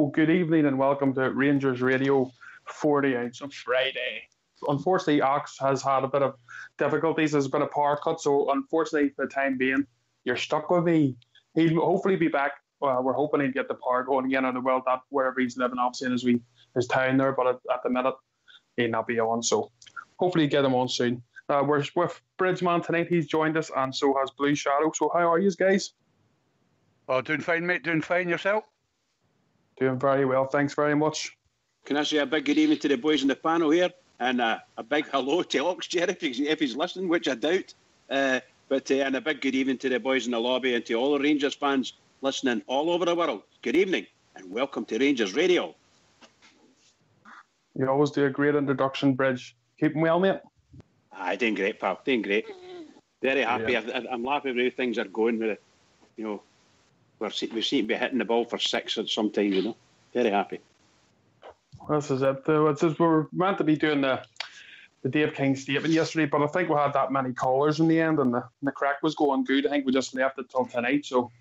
So, good evening and welcome to Rangers Radio 48 on Friday. Unfortunately, Ox has had a bit of difficulties. There's been a power cut, so unfortunately, for the time being, you're stuck with me. He'll hopefully be back. We're hoping he'll get the power going again on the world, that wherever he's living, obviously, in his town there, but at the minute, he'll not be on. So, hopefully, get him on soon. We're with Bridgeman tonight. He's joined us, and so has Blue Shadow. So, how are you guys? Oh, doing fine, mate. Doing fine yourself? Doing very well. Thanks very much. Can I say a big good evening to the boys in the panel here, and a big hello to Ox Jerry if he's listening, which I doubt. And a big good evening to the boys in the lobby and to all the Rangers fans listening all over the world. Good evening and welcome to Rangers Radio. You always do a great introduction, Bridge. Keeping well, mate? Doing great, pal. Doing great. Very happy. Yeah. I'm happy with how things are going with it. You know, we seem to be hitting the ball for six at some time, you know. Very happy. This is it. We're meant to be doing the Dave King statement yesterday, but I think we had that many callers in the end, and the crack was going good. I think we just left it till tonight. So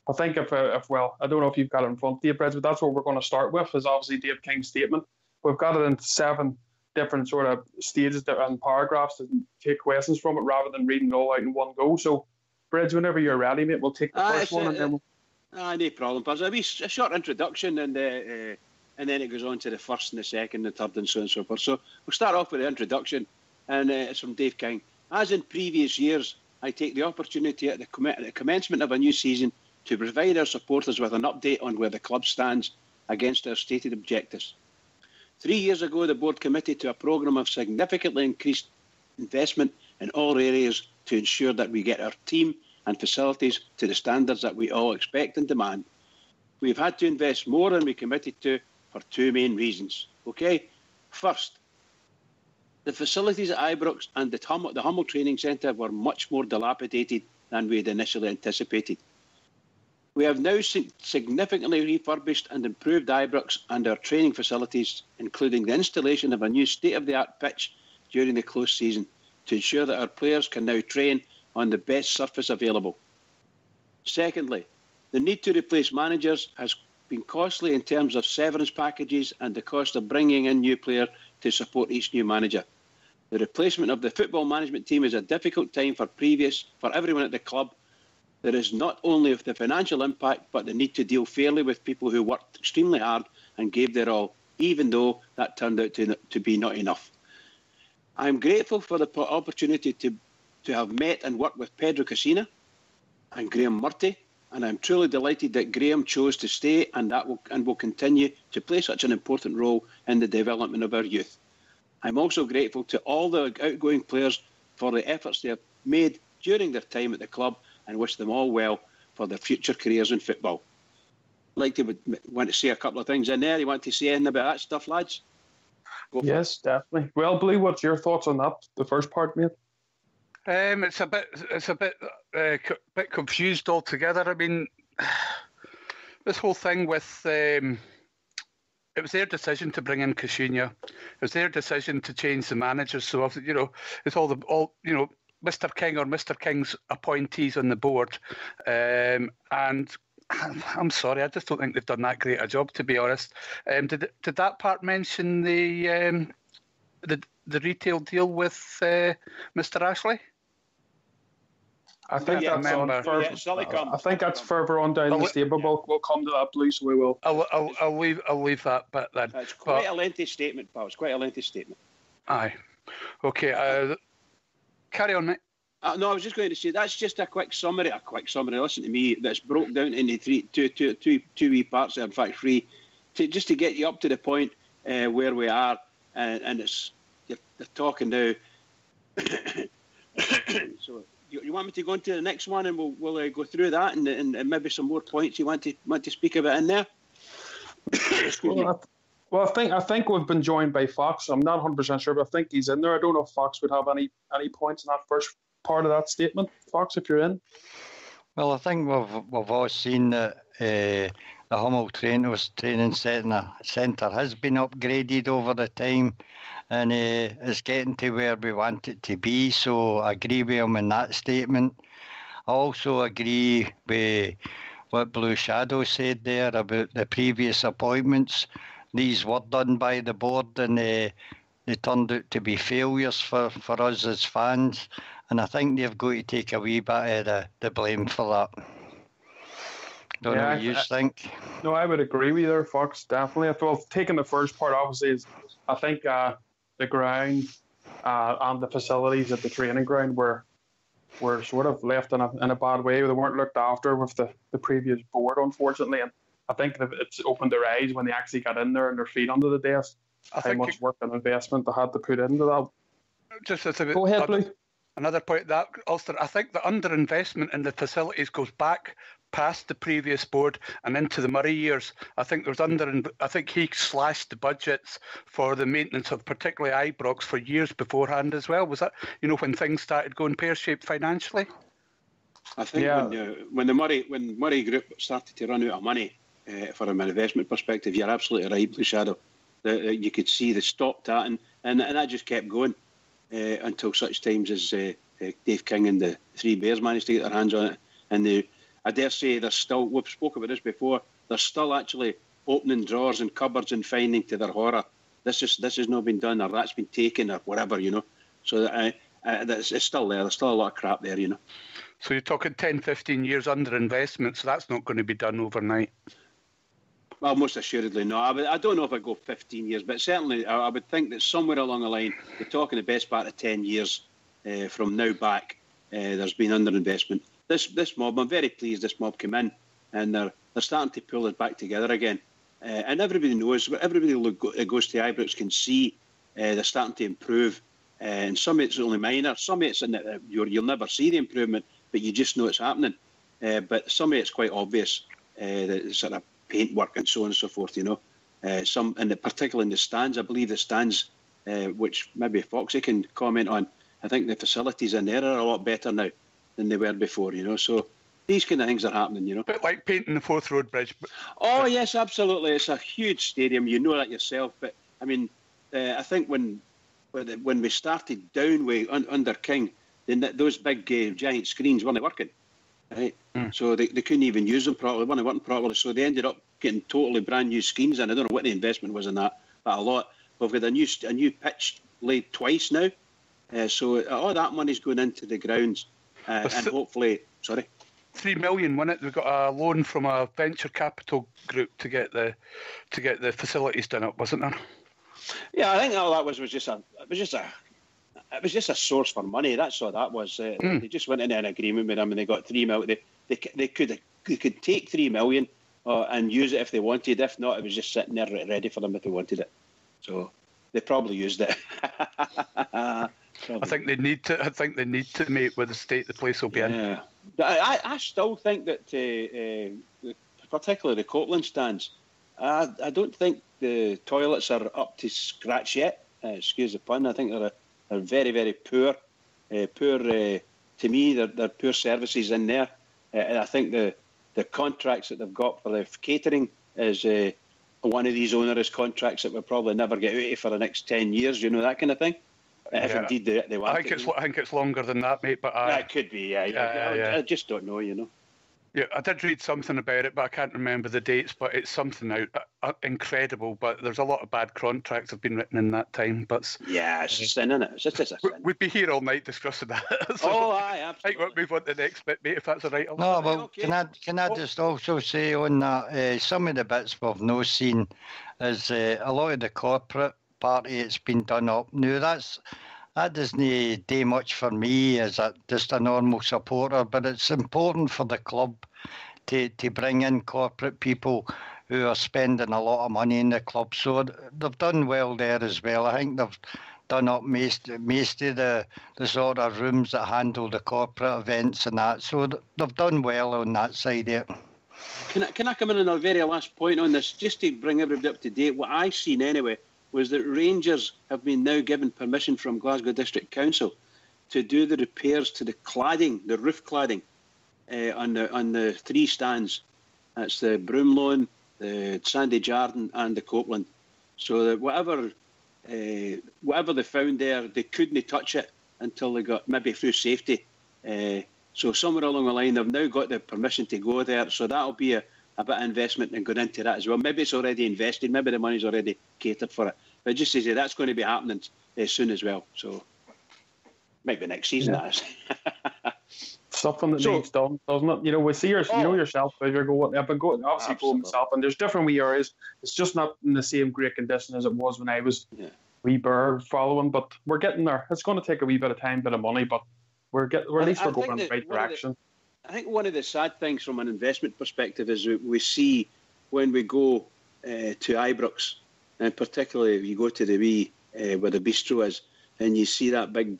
I think if I don't know if you've got it in front of you, Brett, but that's what we're going to start with, is obviously Dave King's statement. We've got it in 7 different sort of stages and paragraphs to take questions from it rather than reading it all out in one go. So, Brett, whenever you're ready, mate, we'll take the first one and then we'll... no problem. There's a short introduction and then it goes on to the first and the second and the third and so on and so forth. So we'll start off with the introduction, and it's from Dave King. As in previous years, I take the opportunity at the commencement of a new season to provide our supporters with an update on where the club stands against our stated objectives. 3 years ago, the board committed to a programme of significantly increased investment in all areas to ensure that we get our team and facilities to the standards that we all expect and demand. We've had to invest more than we committed to for 2 main reasons. Okay, first, the facilities at Ibrox and the Hummel Training Centre were much more dilapidated than we had initially anticipated. We have now significantly refurbished and improved Ibrox and our training facilities, including the installation of a new state-of-the-art pitch during the close season, to ensure that our players can now train on the best surface available. Secondly, the need to replace managers has been costly in terms of severance packages and the cost of bringing in new players to support each new manager. The replacement of the football management team is a difficult time for everyone at the club. There is not only the financial impact, but the need to deal fairly with people who worked extremely hard and gave their all, even though that turned out to be not enough. I am grateful for the opportunity to have met and worked with Pedro Cassina and Graham Murty, and I'm truly delighted that Graham chose to stay and will continue to play such an important role in the development of our youth. I'm also grateful to all the outgoing players for the efforts they have made during their time at the club, and wish them all well for their future careers in football. Want to say a couple of things in there. You want to say anything about that stuff, lads? Yes, definitely. Well, Blue, what's your thoughts on that? The first part, mate. It's a bit confused altogether. I mean, this whole thing with it was their decision to bring in Caixinha. It was their decision to change the managers. So it's all Mr. King or Mr. King's appointees on the board, and I'm sorry, I just don't think they've done that great a job, to be honest. Did that part mention the retail deal with Mr. Ashley? I think I think that's further on down the stable. We'll come to that, Blue. So we will. I'll leave that bit then. It's quite a lengthy statement, pal. It's quite a lengthy statement. Aye. Okay. Carry on, mate. No, I was just going to say that's just a quick summary. Listen to me. That's broke down into two wee parts. In fact, 3, just to get you up to the point where we are, and it's you're talking now. So you want me to go into the next one, and we'll go through that, and maybe some more points you want to speak about in there. Well, I think we've been joined by Fox. I'm not 100% sure, but I think he's in there. I don't know if Fox would have any points in that first part of that statement. Fox, if you're in. Well, I think we've all seen that the Hummel training centre has been upgraded over the time, and it's getting to where we want it to be. So I agree with him in that statement. I also agree with what Blue Shadow said there about the previous appointments. These were done by the board, and they turned out to be failures for us as fans. And I think they've got to take a wee bit of the blame for that. Don't know what you think. No, I would agree with you there, Fox. Definitely. Well, taking the first part, obviously, is I think the ground and the facilities at the training ground were sort of left in a bad way. They weren't looked after with the previous board, unfortunately. And I think that it's opened their eyes when they actually got in there and their feet under the desk. How much work and investment they had to put into that. Just as a Go ahead, Blue. Another point that, Ulster, I think the underinvestment in the facilities goes back past the previous board and into the Murray years. I think he slashed the budgets for the maintenance of particularly Ibrox for years beforehand as well. Was that, when things started going pear-shaped financially? I think when Murray Group started to run out of money from an investment perspective, you're absolutely right, Blue Shadow. You could see they stopped that, and that just kept going until such times as Dave King and the Three Bears managed to get their hands on it. And I dare say we've spoke about this before, they're still actually opening drawers and cupboards and finding, to their horror, this has not been done, or that's been taken, or whatever, So it's still there. There's still a lot of crap there, So you're talking 10, 15 years under investment, so that's not going to be done overnight. Well, most assuredly not. I don't know if I go 15 years, but certainly I would think that somewhere along the line, we're talking the best part of 10 years from now back, there's been underinvestment. This mob, I'm very pleased this mob came in, and they're starting to pull it back together again. And everybody knows, everybody who goes to Ibrox can see they're starting to improve. And some of it's only minor, some of it's you'll never see the improvement, but you just know it's happening. But some of it's quite obvious, the sort of paintwork and so on and so forth, Some, and particularly in the stands, I believe the stands, which maybe Foxy can comment on, I think the facilities in there are a lot better now than they were before, So these kind of things are happening, A bit like painting the Forth Road Bridge. Oh, yes, absolutely. It's a huge stadium. You know that yourself. But, I mean, I think when we started Downway under King, then those big giant screens weren't working. Right? So they couldn't even use them properly, weren't working properly. So they ended up getting totally brand new screens in. I don't know what the investment was in that, but a lot. We've got a new pitch laid twice now. So all that money's going into the grounds. And hopefully, sorry. 3 million, wasn't it? We got a loan from a venture capital group to get the facilities done up, wasn't there? Yeah, I think all that was just a source for money. That's all that was. They just went into an agreement with them, and they got 3 million. They could take 3 million and use it if they wanted. If not, it was just sitting there ready for them if they wanted it. So they probably used it. I think they need to mate with the state the place will be in. But I still think that, particularly the Copeland stands, I don't think the toilets are up to scratch yet. Excuse the pun. I think they're very, very poor. To me, they're poor services in there. And I think the contracts that they've got for the catering is one of these onerous contracts that we'll probably never get out of for the next 10 years, that kind of thing. If indeed they want I think it's longer than that, mate. But it could be. I just don't know. Yeah, I did read something about it, but I can't remember the dates. But it's something incredible. But there's a lot of bad contracts have been written in that time. But it's a sin, isn't it? It's just a sin. We'd be here all night discussing that. Absolutely. I think we'll move on to the next bit, mate, if that's all right. No, well, okay. Can I just also say on that, some of the bits we've not seen is a lot of the corporate party it's been done up. Now that doesn't do much for me as just a normal supporter, but it's important for the club to bring in corporate people who are spending a lot of money in the club. So they've done well there as well. I think they've done up most of the sort of rooms that handle the corporate events and that. So they've done well on that side there. Can I come in on a very last point on this, just to bring everybody up to date? What I've seen anyway was that Rangers have been now given permission from Glasgow District Council to do the repairs to the cladding, the roof cladding, on the 3 stands. That's the Broomloan, the Sandy Jardin and the Copeland. So that whatever they found there, they couldn't touch it until they got, maybe through safety, So somewhere along the line, they've now got the permission to go there. So that'll be a bit of investment and going into that as well. Maybe it's already invested. Maybe the money's already catered for it. But just to say that's going to be happening soon as well. So maybe next season, that is. Something that needs done, doesn't it? You know, we see you know yourself as you're going. I've been going, obviously going myself, and there's different wee areas. It's just not in the same great condition as it was when I was wee bird following. But we're getting there. It's going to take a wee bit of time, bit of money, but we're at least we're going in the right direction. I think one of the sad things from an investment perspective is we see when we go to Ibrox, and particularly if you go to the wee where the bistro is, and you see that big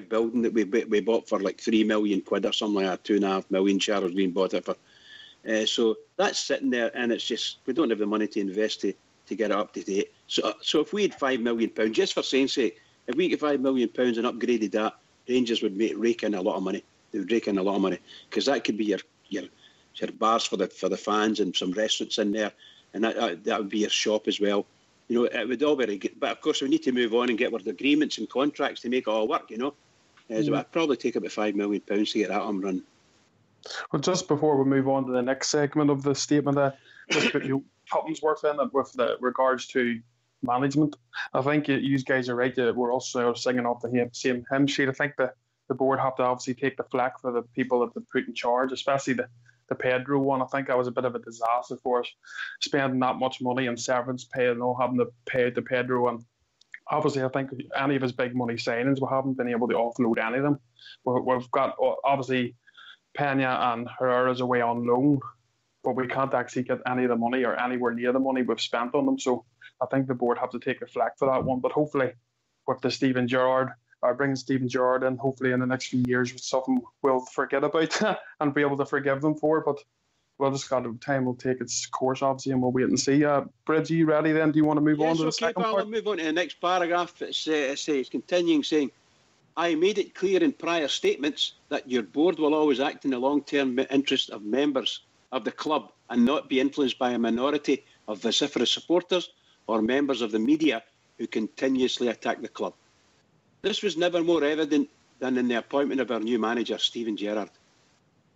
building that we bought for like £3 million or something like that, 2.5 million shares being bought it for. So that's sitting there, and it's just we don't have the money to invest to get it up to date. So if we had £5 million, just for saying sake, if we get £5 million and upgraded that, Rangers would rake in a lot of money. They would rake in a lot of money because that could be your bars for the fans and some restaurants in there, and that would be your shop as well. You know, it would all be good. But of course, we need to move on and get with agreements and contracts to make it all work, you know. So I'd probably take about £5 million to get that on run. Well, just before we move on to the next segment of the statement, just put Tottenham's in it with the regards to management. I think you guys are right. We're also singing off the same hymn sheet. I think the board have to obviously take the flak for the people that they put in charge, especially the Pedro one. I think that was a bit of a disaster for us, spending that much money on severance pay and all, having to pay the Pedro. And obviously, I think any of his big money signings, we haven't been able to offload any of them. We've got, obviously, Pena and Herrera's away on loan, but we can't actually get any of the money or anywhere near the money we've spent on them. So I think the board have to take the flak for that one. But hopefully, with the Steven Gerrard, bringing Steven Gerrard in, hopefully in the next few years, with something we'll forget about and be able to forgive them for. But we'll just got time will take its course, obviously, and we'll wait and see. Bridge, are you ready then? Do you want to move on to the second part? I'll move on to the next paragraph. It's continuing saying, I made it clear in prior statements that your board will always act in the long-term interest of members of the club and not be influenced by a minority of vociferous supporters or members of the media who continuously attack the club. This was never more evident than in the appointment of our new manager, Steven Gerrard.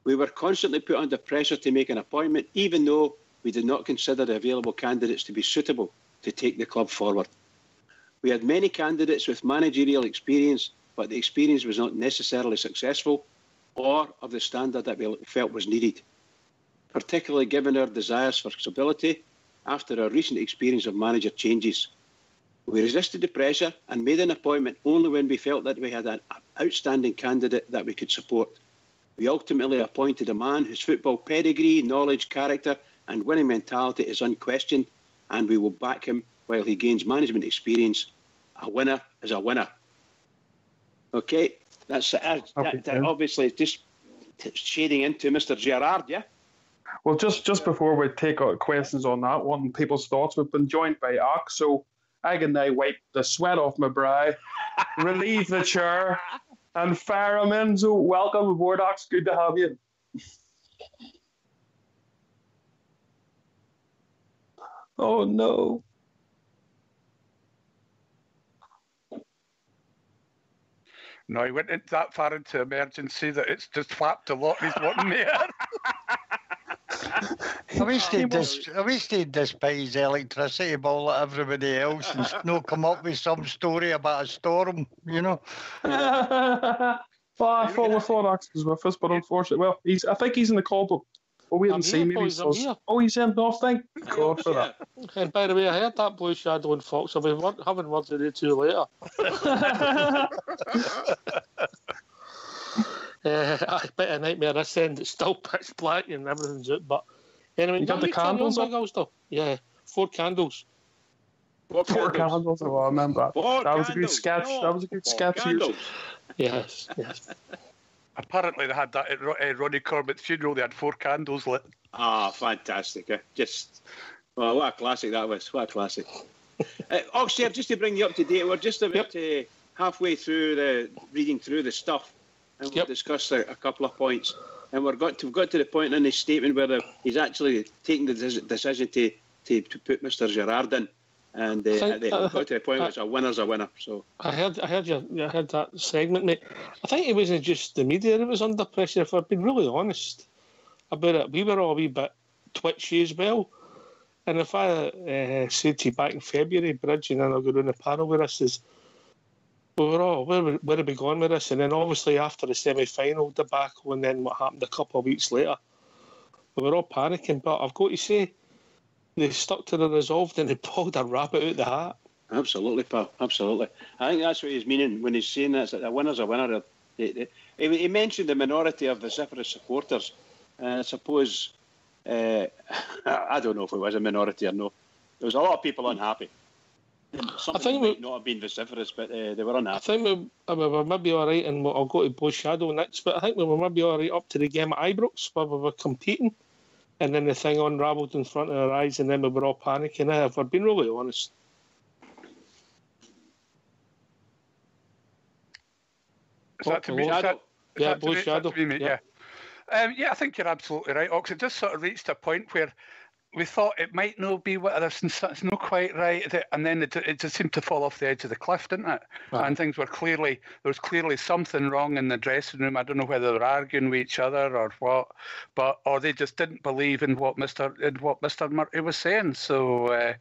We were constantly put under pressure to make an appointment, even though we did not consider the available candidates to be suitable to take the club forward. We had many candidates with managerial experience, but the experience was not necessarily successful or of the standard that we felt was needed, particularly given our desires for stability after our recent experience of manager changes. We resisted the pressure and made an appointment only when we felt that we had an outstanding candidate that we could support. We ultimately appointed a man whose football pedigree, knowledge, character and winning mentality is unquestioned, and we will back him while he gains management experience. A winner is a winner. Okay, that's that obviously just shading into Mr. Gerrard, yeah? Well, just before we take questions on that one, people's thoughts, we've been joined by Ox, so I can now wipe the sweat off my brow, relieve the chair, and fire him in. So welcome aboard, Ox. Good to have you. Oh, no. No, he went that far into emergency that it's just flapped a lot. He's wanting there. I wish they'd despise electricity ball like everybody else and not come up with some story about a storm, you know. Well, I thought Ox was with us, but unfortunately, well, I think he's in the call, but we'll wait and see. Maybe he's in. No, thank God for that. And by the way, I heard that Blue Shadow and Fox. I'll be having words with you two later. A bit of nightmare this end. It's still pitch black and everything's out. But anyway, you got the candles up? Yeah, 4 candles. Four candles. Oh, I remember that. That was a good sketch. That was a good sketch. Yes. Apparently, they had that at Ronnie Corbett's funeral. They had 4 candles lit. Ah, fantastic! Well, what a classic that was. What a classic. Oxford, just to bring you up to date, we're just about halfway through reading through the stuff. And we'll discuss a couple of points. And we've got to the point in his statement where he's actually taking the decision to put Mr. Gerrard in. And they got to the point where it's a winner's a winner. So I heard that segment, mate. I think it wasn't just the media that was under pressure. If I've been really honest about it, we were all a wee bit twitchy as well. And if I said to you back in February, Bridge, and then I'll go down the panel with us, is we were all, where are we going with this? And then obviously after the semi-final debacle and then what happened a couple of weeks later, we were all panicking. But I've got to say, they stuck to the resolve and they pulled a rabbit out the hat. Absolutely, pal. Absolutely. I think that's what he's meaning when he's saying that a winner's a winner. He mentioned the minority of vociferous supporters. I suppose, I don't know if it was a minority or no. There was a lot of people unhappy. I think might not have been vociferous, but they were unhappy. I think we were maybe all right, and I'll go to Blue Shadow next, but I think we were maybe all right up to the game at Ibrox where we were competing. And then the thing unravelled in front of our eyes, and then we were all panicking. If we're being really honest. Is that to me? Yeah, Blue Shadow. Yeah, I think you're absolutely right, Ox. It just sort of reached a point where we thought it might not be what it's not quite right, and then it just seemed to fall off the edge of the cliff, didn't it? Right. And there was clearly something wrong in the dressing room. I don't know whether they were arguing with each other or what, or they just didn't believe in what Mr. Murphy was saying. So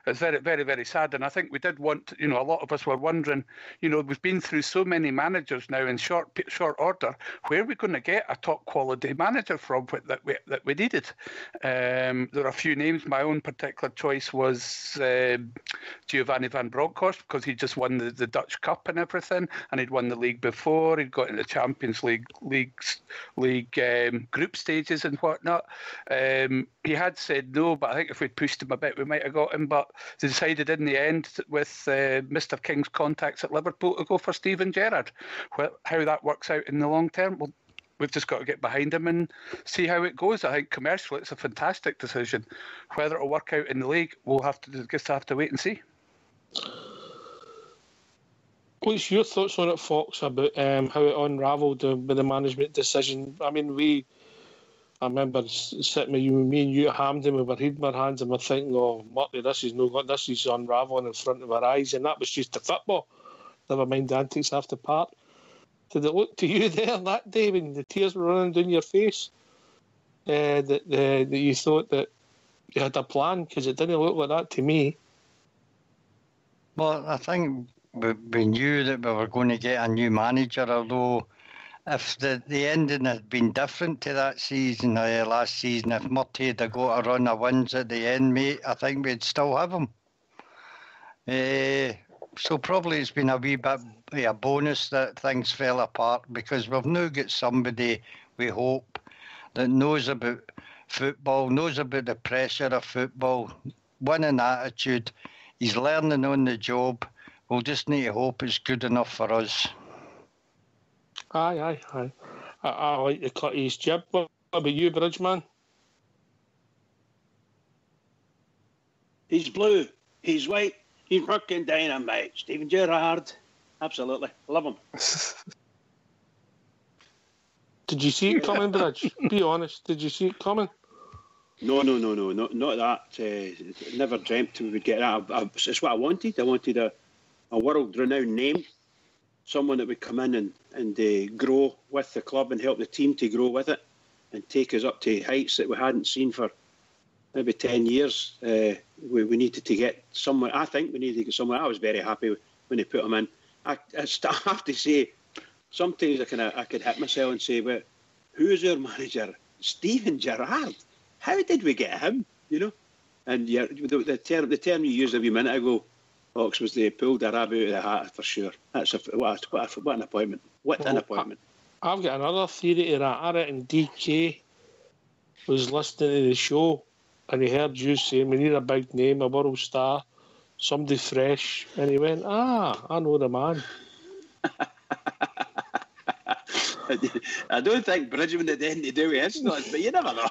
it's very, very, very sad. And I think we did want, a lot of us were wondering, we've been through so many managers now in short order. Where are we going to get a top quality manager from that we needed? There are a few names. My own particular choice was Giovanni van Bronckhorst, because he just won the Dutch Cup and everything, and he'd won the league before. He'd got in the Champions League group stages and whatnot. He had said no, but I think if we'd pushed him a bit, we might have got him. But they decided in the end, with Mr. King's contacts at Liverpool, to go for Steven Gerrard. How that works out in the long term, we've just got to get behind him and see how it goes. I think commercially it's a fantastic decision. Whether it'll work out in the league, we'll have to wait and see. What's your thoughts on it, Fox, about how it unravelled with the management decision? I mean, I remember sitting with me and you at Hampden, we were reading our hands and we're thinking, oh, Murphy, this is unravelling in front of our eyes, and that was just the football. Never mind the antics after part. Did it look to you there that day when the tears were running down your face that you thought that you had a plan? Because it didn't look like that to me. Well, I think we knew that we were going to get a new manager, although if the ending had been different to that season, last season, if Murty had got a run of wins at the end, mate, I think we'd still have him. So probably it's been a wee bit a bonus that things fell apart, because we've now got somebody, we hope, that knows about football, knows about the pressure of football, winning attitude. He's learning on the job. We'll just need to hope it's good enough for us. Aye. I like to cut his jib. What about you, Bridgeman? He's blue. He's white. He's fucking dynamite. Steven Gerrard. Absolutely. Love him. Did you see it coming, Bridge? Be honest. Did you see it coming? No. Not that. Never dreamt we would get that. It's what I wanted. I wanted a world-renowned name. Someone that would come in and grow with the club and help the team to grow with it and take us up to heights that we hadn't seen for maybe 10 years. We needed to get somewhere. I think we needed to get somewhere. I was very happy when they put him in. I have to say, sometimes I could hit myself and say, well, who is our manager? Steven Gerrard. How did we get him? And yeah, the term you used a wee minute ago, Ox, was they pulled a rabbit out of the hat for sure. That's what an appointment. What an appointment. I've got another theory to that. I reckon DK was listening to the show and he heard you saying, we need a big name, a world star, somebody fresh. And he went, I know the man. I don't think Bridgman had anything to do with his thoughts, but you never know.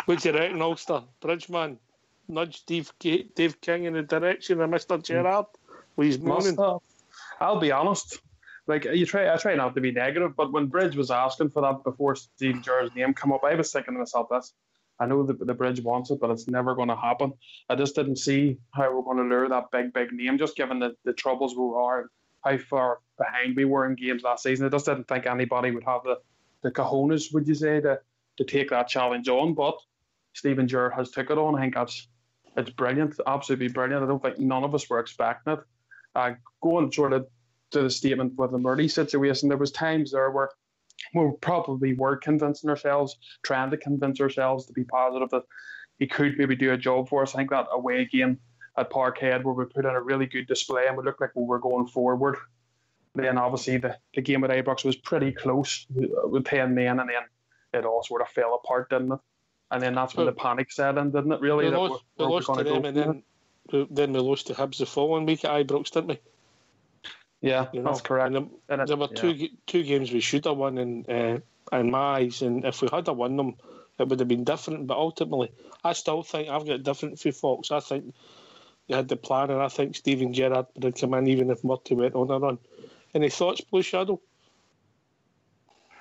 What do you reckon, Ulster? Bridgman nudge Dave King in the direction of Mr. Gerrard with his moaning. I'll be honest. Like I try not to be negative, but when Bridge was asking for that before Steven Gerrard's name come up, I was thinking to myself, this I know that the Bridge wants it, but it's never going to happen. I just didn't see how we're going to lure that big name, just given the troubles we are, how far behind we were in games last season. I just didn't think anybody would have the cojones, would you say, to take that challenge on. But Steven Gerrard has took it on. I think it's brilliant, absolutely brilliant. I don't think none of us were expecting it. Going sort of to the statement with the Murray situation, there was times there where we probably were convincing ourselves, trying to convince ourselves to be positive that he could maybe do a job for us. I think that away game at Parkhead where we put in a really good display and we looked like we were going forward. Then obviously the game at Ibrox was pretty close with 10 men, and then it all sort of fell apart, didn't it? And then that's when the panic set in, didn't it, really? We lost to them, and then we lost to Hibs the following week at Ibrox, didn't we? Yeah, that's correct. And there were two games we should have won in my eyes, and if we had won them, it would have been different. But ultimately, I still think I've got different for Fox. I think they had the plan, and I think Steven Gerrard would come in even if Murty went on a run. Any thoughts, Blue Shadow?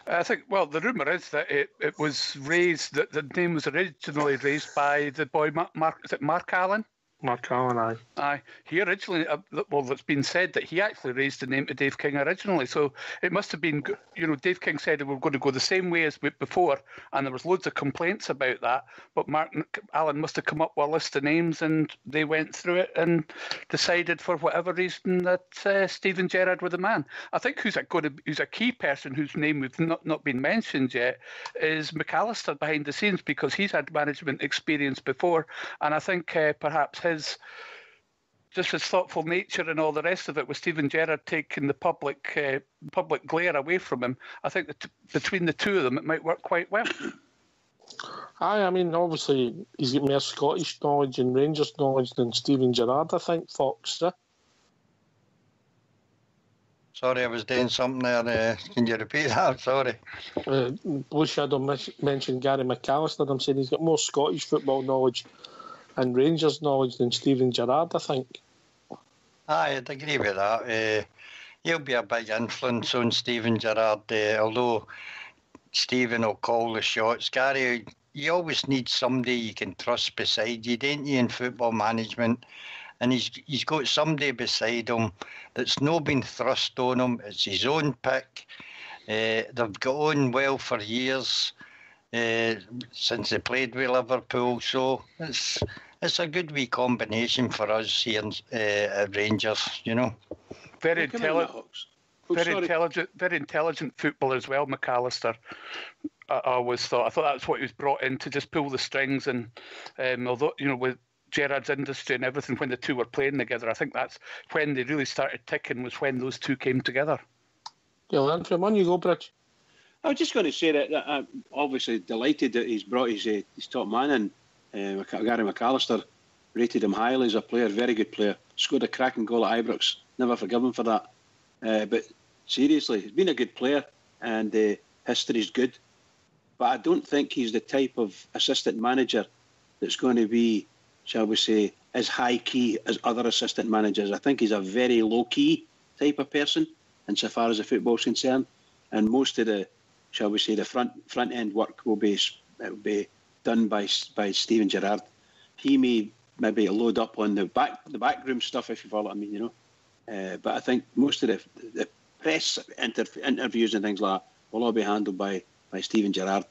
I think, well, the rumour is that it was raised, that the name was originally raised by the boy, Mark Allen? Mark Allen, aye. He originally, it's been said that he actually raised the name to Dave King originally. So it must have been, Dave King said we were going to go the same way as before, and there was loads of complaints about that. But Mark Allen must have come up with a list of names, and they went through it and decided for whatever reason that Steven Gerrard was the man. I think who's a key person whose name we've not been mentioned yet is McAllister behind the scenes, because he's had management experience before, and I think perhaps his thoughtful nature and all the rest of it, with Steven Gerrard taking the public glare away from him, I think that between the two of them it might work quite well. Aye, I mean, obviously he's got more Scottish knowledge and Rangers knowledge than Steven Gerrard, I think, Fox. Sorry, I was doing something there. Can you repeat that? Sorry. Blue Shadow mentioned Gary McAllister. I'm saying he's got more Scottish football knowledge and Rangers knowledge than Steven Gerrard, I think. I'd agree with that. He'll be a big influence on Steven Gerrard, although Steven will call the shots. Gary, you always need somebody you can trust beside you, don't you, in football management? And he's got somebody beside him that's not been thrust on him. It's his own pick. They've got on well for years since they played with Liverpool, so it's a good wee combination for us here at Rangers, Very intelligent footballer as well, McAllister. I thought that's what he was brought in to, just pull the strings, and although with Gerrard's industry and everything, when the two were playing together, I think that's when they really started ticking, was when those two came together. Yeah, learn from on you go, Bridge. I was just going to say that I'm obviously delighted that he's brought his top man in. Gary McAllister, rated him highly as a player, very good player. Scored a cracking goal at Ibrox. Never forgive him for that. But seriously, he's been a good player, and history's good. But I don't think he's the type of assistant manager that's going to be, shall we say, as high key as other assistant managers. I think he's a very low key type of person insofar as the football's concerned. And most of the, shall we say, the front end work will be done by Steven Gerrard. He may maybe load up on the backroom stuff, if you follow what I mean, But I think most of the press interviews and things like that will all be handled by Steven Gerrard.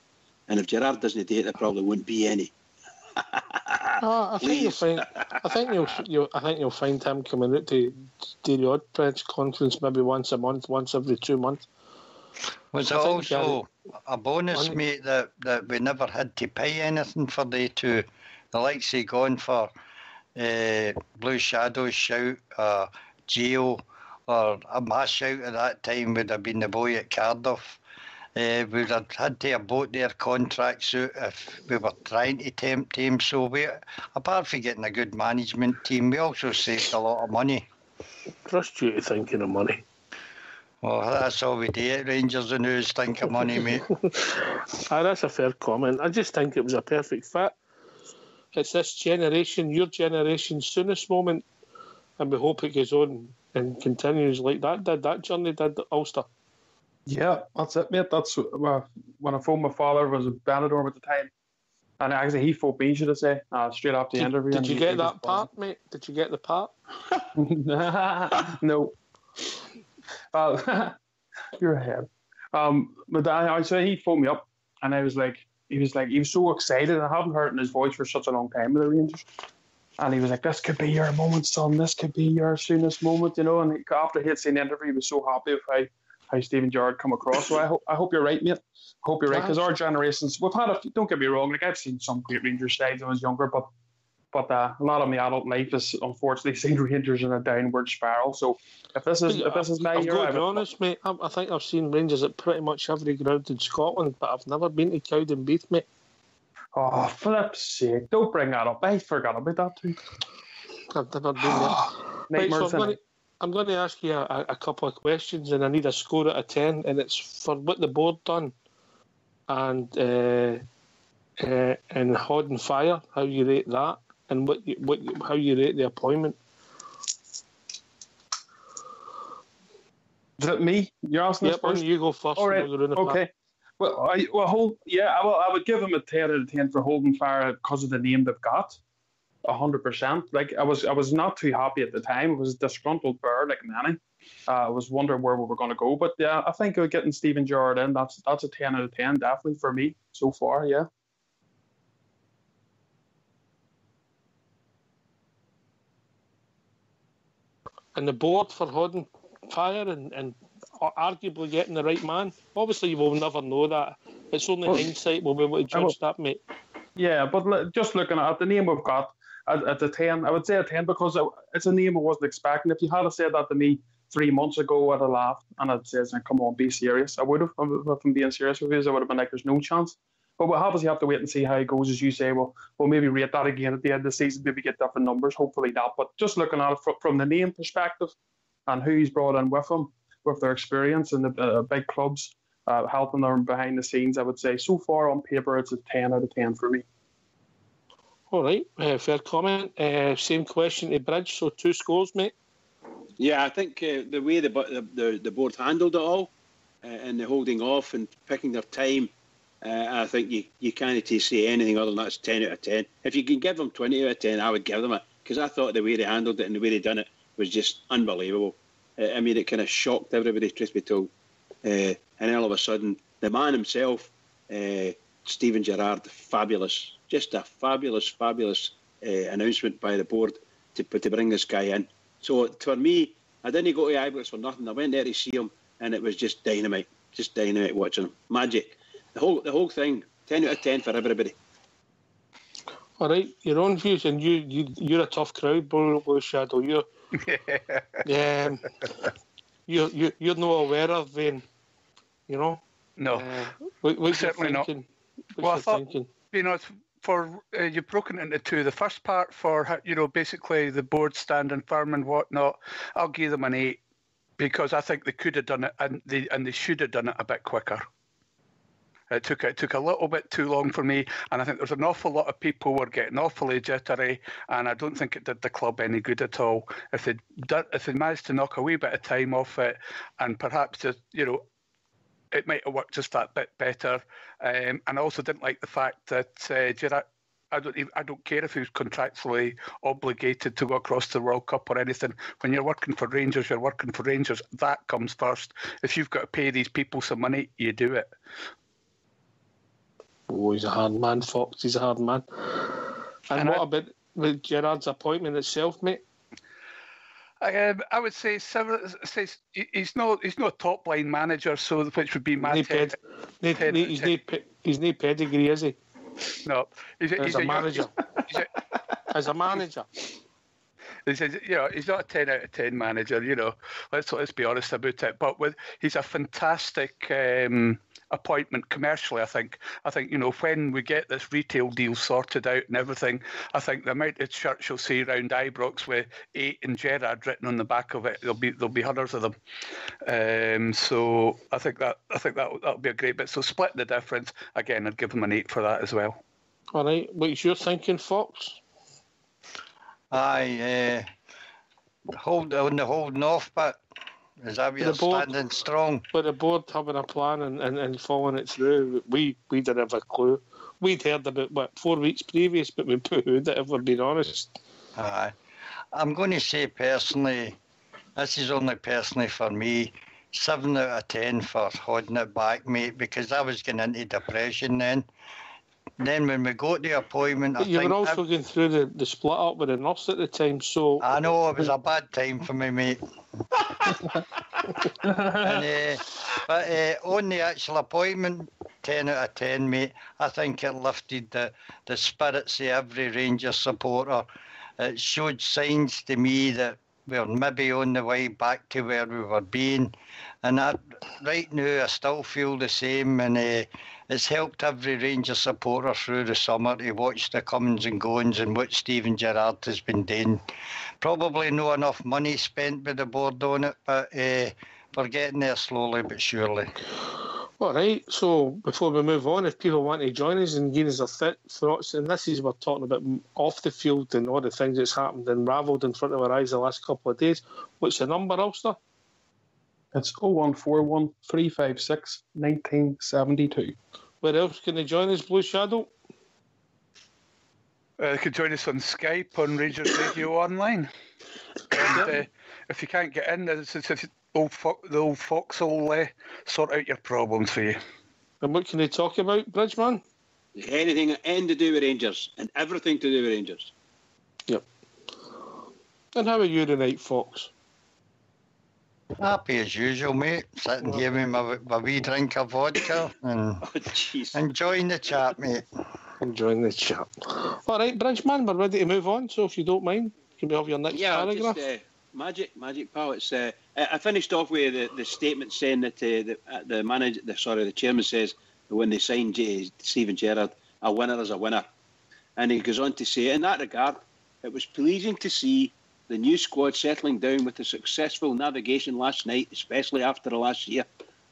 And if Gerrard doesn't do it, there probably won't be any. I think you'll find him coming out to do the odd press conference maybe once a month, once every 2 months. Was it also a bonus, mate, that we never had to pay anything for the two? The likes he gone for Blue Shadow's shout, Gio, or my shout at that time would have been the boy at Cardiff. We'd have had to abort their contracts out if we were trying to tempt him. So apart from getting a good management team, we also saved a lot of money. Trust you to thinking of money. Well, that's all we do at Rangers and News, think of money, mate. That's a fair comment. I just think it was a perfect fit. It's this generation, your generation's soonest moment, and we hope it goes on and continues like that journey did Ulster. Yeah, that's it, mate. That's when I phoned my father, was at Benidorm at the time. And actually, he phoned me, should I say, straight after the interview. Did you get that part, mate? Did you get the part? No. You're ahead. But so he phoned me up, and he was so excited. I haven't heard in his voice for such a long time with the Rangers. And he was like, "This could be your moment, son. This could be your soonest moment," you know. And after he had seen the interview, he was so happy with how Steven Gerrard come across. So I hope you're right, mate. I hope you're right, because our generations, we've had don't get me wrong, like I've seen some great Rangers sides when I was younger, but a lot of my adult life is unfortunately seen Rangers in a downward spiral. So if this is my year, I've got to be honest, mate. I think I've seen Rangers at pretty much every ground in Scotland, but I've never been to Cowdenbeath, mate. Oh, for flip's sake! Don't bring that up. I forgot about that too. I've never been there. Right, so I'm going to ask you a couple of questions, and I need a score out of 10, and it's for what the board done, and Hod and Fire, how you rate that, and how you rate the appointment. Is it me? You're asking us first? You go first. All right. Okay. Well, I would give him a 10 out of 10 for holding fire because of the name they've got. 100%. Like I was not too happy at the time. It was a disgruntled bird, like many. I was wondering where we were going to go, but yeah, I think getting Steven Gerrard in, that's a 10 out of 10 definitely for me so far. Yeah. And the board for holding fire and arguably getting the right man. Obviously, you will never know that. It's only hindsight we'll be able to judge that, mate. Yeah, but just looking at the name we've got, at the 10, I would say a 10 because it's a name I wasn't expecting. If you had said that to me 3 months ago, I'd have laughed and I'd say, "Come on, be serious." I would have. If I'm being serious with you, I would have been like, "There's no chance." But we'll obviously have to wait and see how it goes, as you say. We'll maybe rate that again at the end of the season, maybe get different numbers, hopefully not. But just looking at it from the name perspective and who he's brought in with him, with their experience in the big clubs, helping them behind the scenes, I would say so far on paper it's a 10 out of 10 for me. All right, fair comment. Same question to Bridge, so 2 scores, mate. Yeah, I think the way the board handled it all and the holding off and picking their time, I think you can't say anything other than that's 10 out of 10. If you can give them 20 out of 10, I would give them it, because I thought the way they handled it and the way they done it was just unbelievable. I mean, it kind of shocked everybody, truth be told. And all of a sudden, the man himself, Steven Gerrard, fabulous. Just a fabulous announcement by the board to bring this guy in. So for me, I didn't go to Ibrox for nothing. I went there to see him, and it was just dynamite watching him. Magic. The whole thing, 10 out of 10 for everybody. All right, your own views, and you're a tough crowd, Blue Shadow. You're not aware of them, you know. No, what certainly not. Well, I thought, for you've broken it into 2. The first part for basically the board standing firm and whatnot, I'll give them an 8 because I think they could have done it and they should have done it a bit quicker. It took a little bit too long for me, and I think there's an awful lot of people were getting awfully jittery, and I don't think it did the club any good at all. If they managed to knock a wee bit of time off it, and perhaps just it might have worked just that bit better. And I also didn't like the fact that Gerrard, I don't care if he was contractually obligated to go across the World Cup or anything. When you're working for Rangers, you're working for Rangers. That comes first. If you've got to pay these people some money, you do it. Oh, he's a hard man, Fox. He's a hard man. And what about with Gerrard's appointment itself, mate? I would say he's not a top line manager, so which would be Matt. He's no pedigree, is he? No, he's a manager. As a manager. He's not a 10 out of 10 manager. Let's be honest about it. But he's a fantastic appointment commercially. I think when we get this retail deal sorted out and everything, I think the amount of shirts you'll see around Ibrox with 8 and Gerrard written on the back of it, there'll be hundreds of them. So I think that'll be a great bit. So split the difference again. I'd give them an 8 for that as well. All right, what's your thinking, Fox? Aye, holding off, but is that we're standing strong? But the board having a plan and following it through, we didn't have a clue we'd heard about 4 weeks previous, but we poo-hooed it, if we're being honest. Aye. I'm going to say personally, this is only personally for me, 7 out of 10 for holding it back, mate, because I was getting into depression then. Then when we got the appointment, But you were also going through the split up with the nurse at the time, so... I know, it was a bad time for me, mate. But on the actual appointment, 10 out of 10, mate, I think it lifted the spirits of every Rangers supporter. It showed signs to me that we're maybe on the way back to where we were being. And right now, I still feel the same. And it's helped every Rangers supporter through the summer to watch the comings and goings and what Steven Gerrard has been doing. Probably not enough money spent by the board on it, but we're getting there slowly but surely. All right, so before we move on, if people want to join us and give us their thoughts, and this is we're talking about off the field and all the things that's happened and ravelled in front of our eyes the last couple of days. What's the number, Ulster? It's 0141 356 1972. Where else can they join us, Blue Shadow? They can join us on Skype, on Rangers Radio Online. And if you can't get in, the old Fox will sort out your problems for you. And what can they talk about, Bridgeman? Anything to do with Rangers and everything to do with Rangers. Yep. And how are you tonight, Fox? Happy as usual, mate. Sitting here with my wee drink of vodka and enjoying the chat, mate. Enjoying the chat. All right, Bridgeman, we're ready to move on, so if you don't mind, can we have your next paragraph? Magic pal. It's I finished off with the statement saying that the chairman says that when they signed Steven Gerrard, a winner is a winner, and he goes on to say, in that regard, it was pleasing to see the new squad settling down with a successful navigation last night, especially after the last year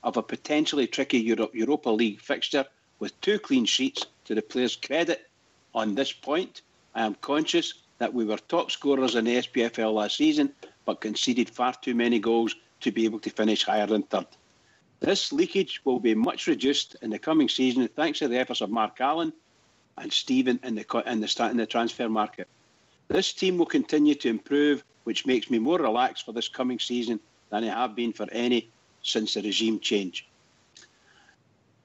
of a potentially tricky Europa League fixture with 2 clean sheets. To the players' credit on this point, I am conscious that we were top scorers in the SPFL last season, but conceded far too many goals to be able to finish higher than third. This leakage will be much reduced in the coming season thanks to the efforts of Mark Allen and Stephen in the transfer market. This team will continue to improve, which makes me more relaxed for this coming season than I have been for any since the regime change.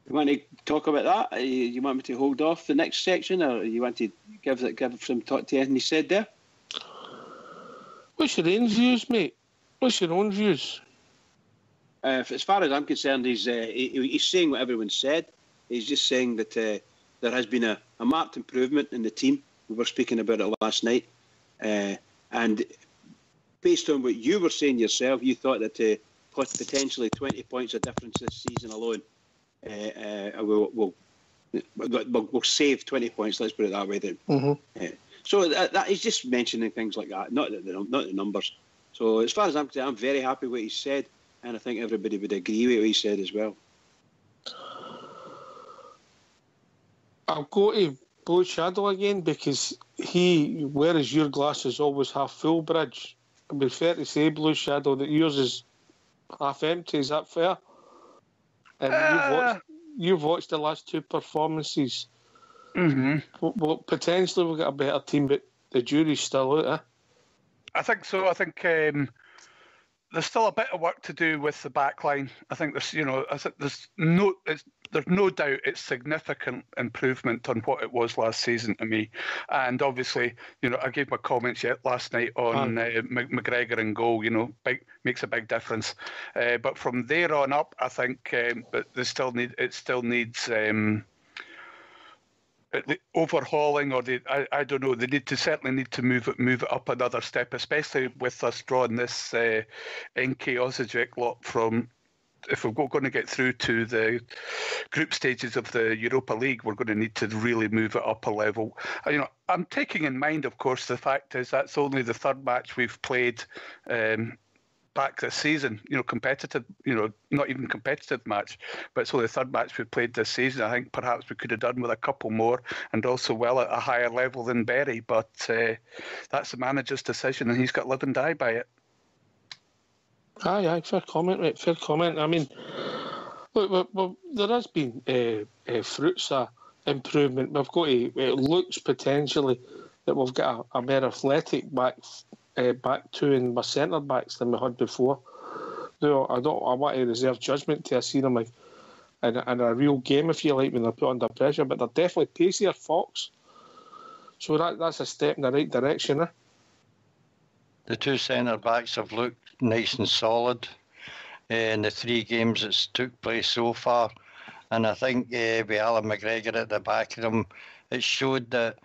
You want to talk about that? You want me to hold off the next section, or you want to give some thought to anything he said there? What's your own views, mate? What's your own views? As far as I'm concerned, he's saying what everyone said. He's just saying that there has been a marked improvement in the team. We were speaking about it last night. And based on what you were saying yourself, you thought that potentially 20 points of difference this season alone we'll save 20 points, let's put it that way then. Mm-hmm. So that is just mentioning things like that, not the numbers. So as far as I'm concerned, I'm very happy with what he said, and I think everybody would agree with what he said as well. I'll go to Blue Shadow again because whereas your glass is always half full, Bridge, it'd be fair to say, Blue Shadow, that yours is half empty. Is that fair? And you've watched the last 2 performances. Mm-hmm. Well, potentially we'll get a better team, but the jury's still out, eh? I think so. I think there's still a bit of work to do with the back line. I think there's no doubt it's significant improvement on what it was last season to me. And obviously, I gave my comments last night on McGregor and goal. Makes a big difference. But from there on up, I think it still needs overhauling, or I don't know. They certainly need to move it up another step, especially with us drawing this Enke Osijek lot from. If we're going to get through to the group stages of the Europa League, we're going to need to really move it up a level. I'm taking in mind, of course, the fact is that's only the 3rd match we've played back this season. Competitive, not even competitive match, but it's only the 3rd match we've played this season. I think perhaps we could have done with a couple more and also well at a higher level than Berry, but that's the manager's decision and he's got to live and die by it. Aye, fair comment, right? Fair comment. I mean, look, there has been fruits of improvement. We've got to. It looks potentially that we've got a more athletic back two in my centre backs than we had before. Though I want to reserve judgment till I see them in a real game, if you like, when they're put under pressure. But they're definitely pacier, Fox. So that's a step in the right direction. The two centre backs have looked nice and solid in the 3 games that's took place so far. And I think with Alan McGregor at the back of them, it showed that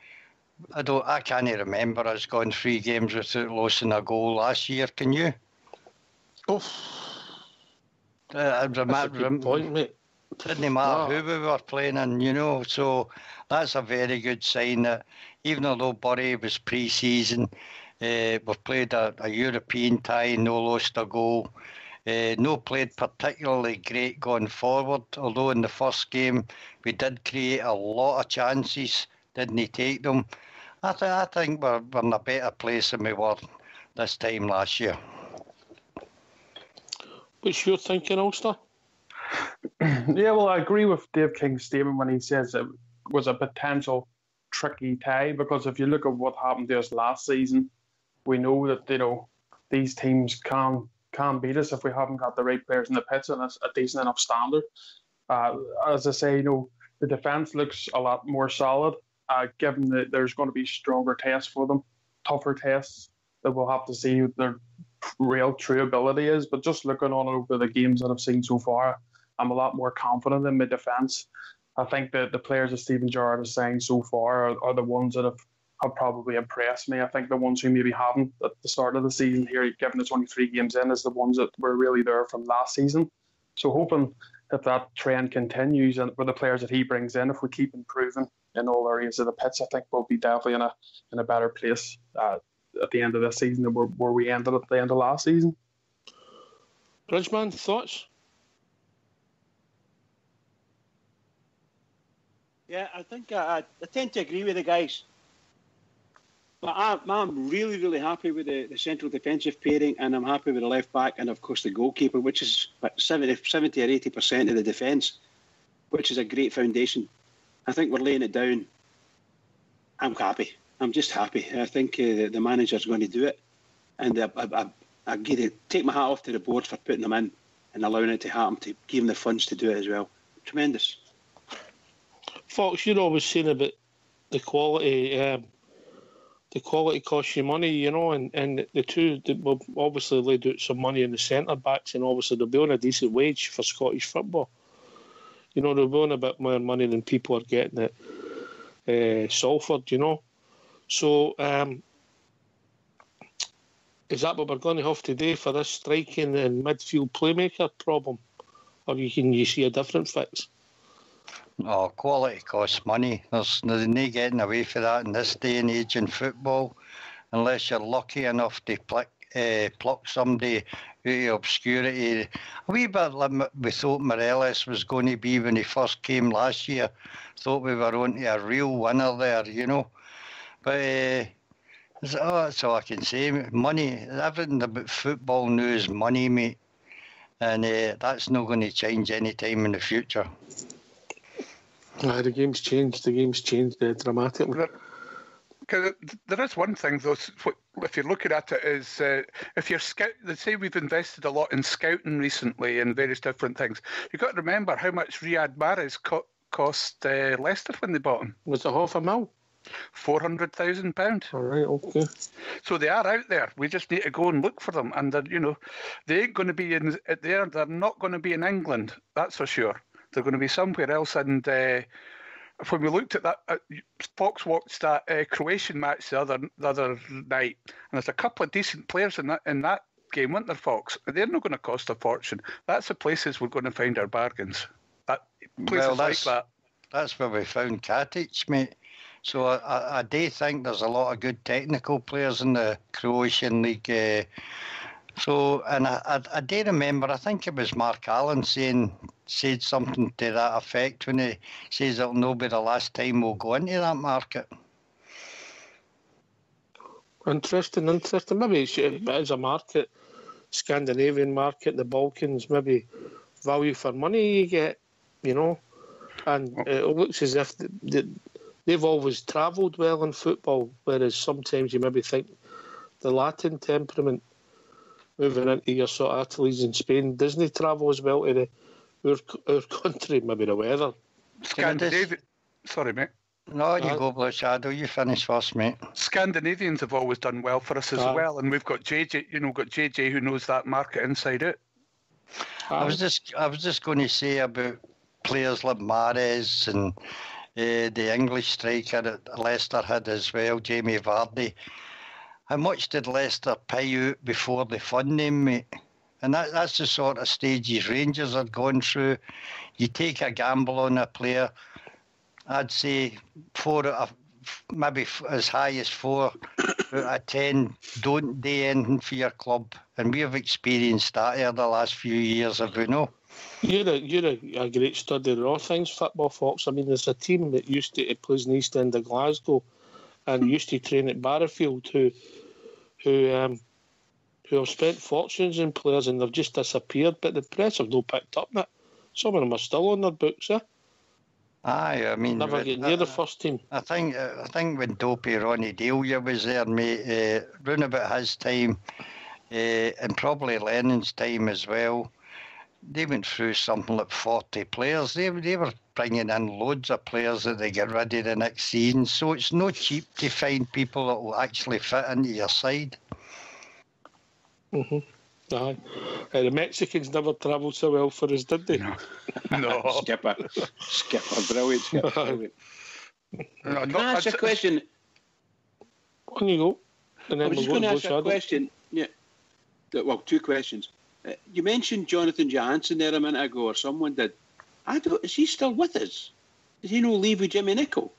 I can't remember us going 3 games without losing a goal last year. Can you? Oh, that's a good point, mate. Didn't matter who we were playing in, so that's a very good sign that even although Bury was pre-season, we've played a European tie, no lost a goal. No played particularly great going forward, although in the first game we did create a lot of chances, didn't take them. I think we're in a better place than we were this time last year. What's your thinking, Ulster? Yeah, well, I agree with Dave King's statement when he says it was a potential tricky tie, because if you look at what happened to us last season, we know that these teams can beat us if we haven't got the right players in the pitch and a decent enough standard. As I say, the defence looks a lot more solid, given that there's going to be stronger tests for them, tougher tests that we'll have to see what their real true ability is. But just looking on over the games that I've seen so far, I'm a lot more confident in my defence. I think that the players that Stephen Gerrard has signed so far are the ones that have probably impressed me. I think the ones who maybe haven't at the start of the season here, given it's only 3 games in, is the ones that were really there from last season. So hoping that trend continues, and with the players that he brings in, if we keep improving in all areas of the pitch, I think we'll be definitely in a better place at the end of this season than where we ended at the end of last season. Bridgeman, thoughts? Yeah, I think I tend to agree with the guys. But I'm really, really happy with the central defensive pairing, and I'm happy with the left back and, of course, the goalkeeper, which is 70 or 80% of the defence, which is a great foundation. I think we're laying it down. I'm happy. I'm just happy. I think the manager's going to do it. And I take my hat off to the board for putting them in and allowing it to happen, to give them the funds to do it as well. Tremendous. Fox, you're always saying about the quality. The quality costs you money, and the two will obviously laid out some money in the centre backs, and obviously they'll be on a decent wage for Scottish football. They'll be on a bit more money than people are getting at Salford, So, is that what we're going to have to do for this striking and midfield playmaker problem? Or can you see a different fix? Oh, quality costs money. There's no getting away from that in this day and age in football, unless you're lucky enough to pluck somebody out of obscurity. A wee bit like we thought Morelos was going to be when he first came last year. Thought we were on to a real winner there, But that's all I can say. Money, everything about football now is money, mate. And that's not going to change any time in the future. The game's changed. The game's changed dramatically. There is one thing, though, if you're looking at it, is if you're they say we've invested a lot in scouting recently and various different things. You've got to remember how much Riyad Mahrez cost Leicester when they bought him. Was it $500,000? £400,000. All right, okay. So they are out there. We just need to go and look for them. And they ain't going to be in there. They're not going to be in England. That's for sure. They're going to be somewhere else. And when we looked at that, Fox watched that Croatian match the other night, and there's a couple of decent players in that game, weren't there, Fox? They're not going to cost a fortune. That's the places we're going to find our bargains. Like that. That's where we found Katic, mate. So I do think there's a lot of good technical players in the Croatian league. And I do remember, I think it was Mark Allen said something to that effect when he says it'll not be the last time we'll go into that market. Interesting. Maybe it is a market, Scandinavian market, the Balkans, maybe value for money you get, And it looks as if they've always travelled well in football, whereas sometimes you maybe think the Latin temperament moving into your sort of Italy's in Spain doesn't travel as well to our country, maybe the weather. Scandinavia. Sorry, mate. No, you go, Blue Shadow. You finish first, mate. Scandinavians have always done well for us as well, and we've got JJ. Got JJ who knows that market inside out. I was just going to say about players like Mahrez and the English striker that Leicester had as well, Jamie Vardy. How much did Leicester pay out before they fund him, mate? And that's the sort of stages Rangers are going through. You take a gamble on a player, I'd say 4 out of, maybe as high as 4 out of 10 don't do anything for your club. And we have experienced that over the last few years, have we not? You're a great study of all things football, Fox. I mean, there's a team that used to play in the East End of Glasgow and used to train at Barrowfield who have spent fortunes in players and they've just disappeared, but the press have not picked up on it. Some of them are still on their books, eh? Aye, I mean, never get near the first team. I think when Dopey Ronnie Delia was there, mate, round about his time, and probably Lennon's time as well, they went through something like 40 players. They were bringing in loads of players that they get ready the next season. So it's no cheap to find people that will actually fit into your side. Mm-hmm. Aye. The Mexicans never travelled so well for us, did they? No. Skipper, brilliant. Skipper, brilliant. Can I ask a question? On you go. And then I was just going to ask a question. Yeah. Well, 2 questions. You mentioned Jonathan Johansson there a minute ago, or someone did. Is he still with us? Does he no leave with Jimmy Nicholl?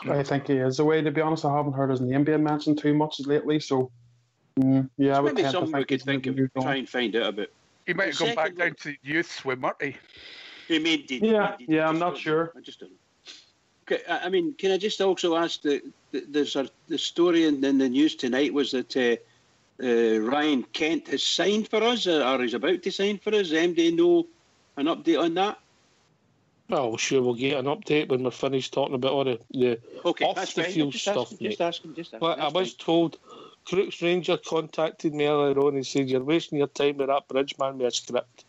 I think he is away, to be honest. I haven't heard his name being mentioned too much lately, so yeah, I would maybe something we could think of, try and find out about. He might have gone back down to the youths with Murty. Yeah, I'm not sure. I just don't know. Okay, I mean, can I just also ask the story in the news tonight was that Ryan Kent has signed for us, or he's about to sign for us. Do you know an update on that? Well, sure, we'll get an update when we're finished talking about all the off-the-field stuff. Just asking. Well, I was told Crooks Ranger contacted me earlier on and said, you're wasting your time with that bridge man with a script.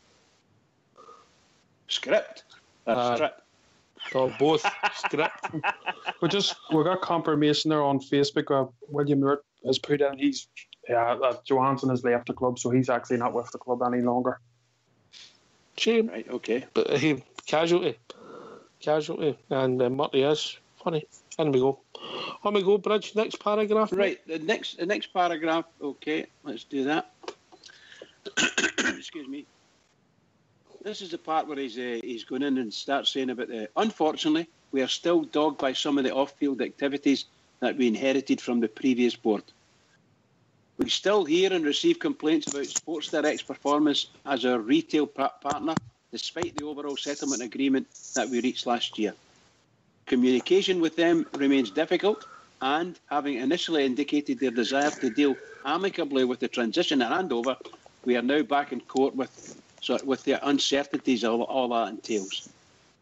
Script? That's script. Oh, both script. We got confirmation there on Facebook. William Muir has put in that Johansson has left the club, so he's actually not with the club any longer. Shame. Right, okay. But casualty, and Murty is funny. On we go, Bridge. Next paragraph. Right, the next paragraph. Okay, let's do that. Excuse me. This is the part where he's going in and starts saying about unfortunately, we are still dogged by some of the off-field activities that we inherited from the previous board. We still hear and receive complaints about Sports Direct's performance as our retail partner, despite the overall settlement agreement that we reached last year. Communication with them remains difficult, and having initially indicated their desire to deal amicably with the transition and handover, we are now back in court with the uncertainties all that entails.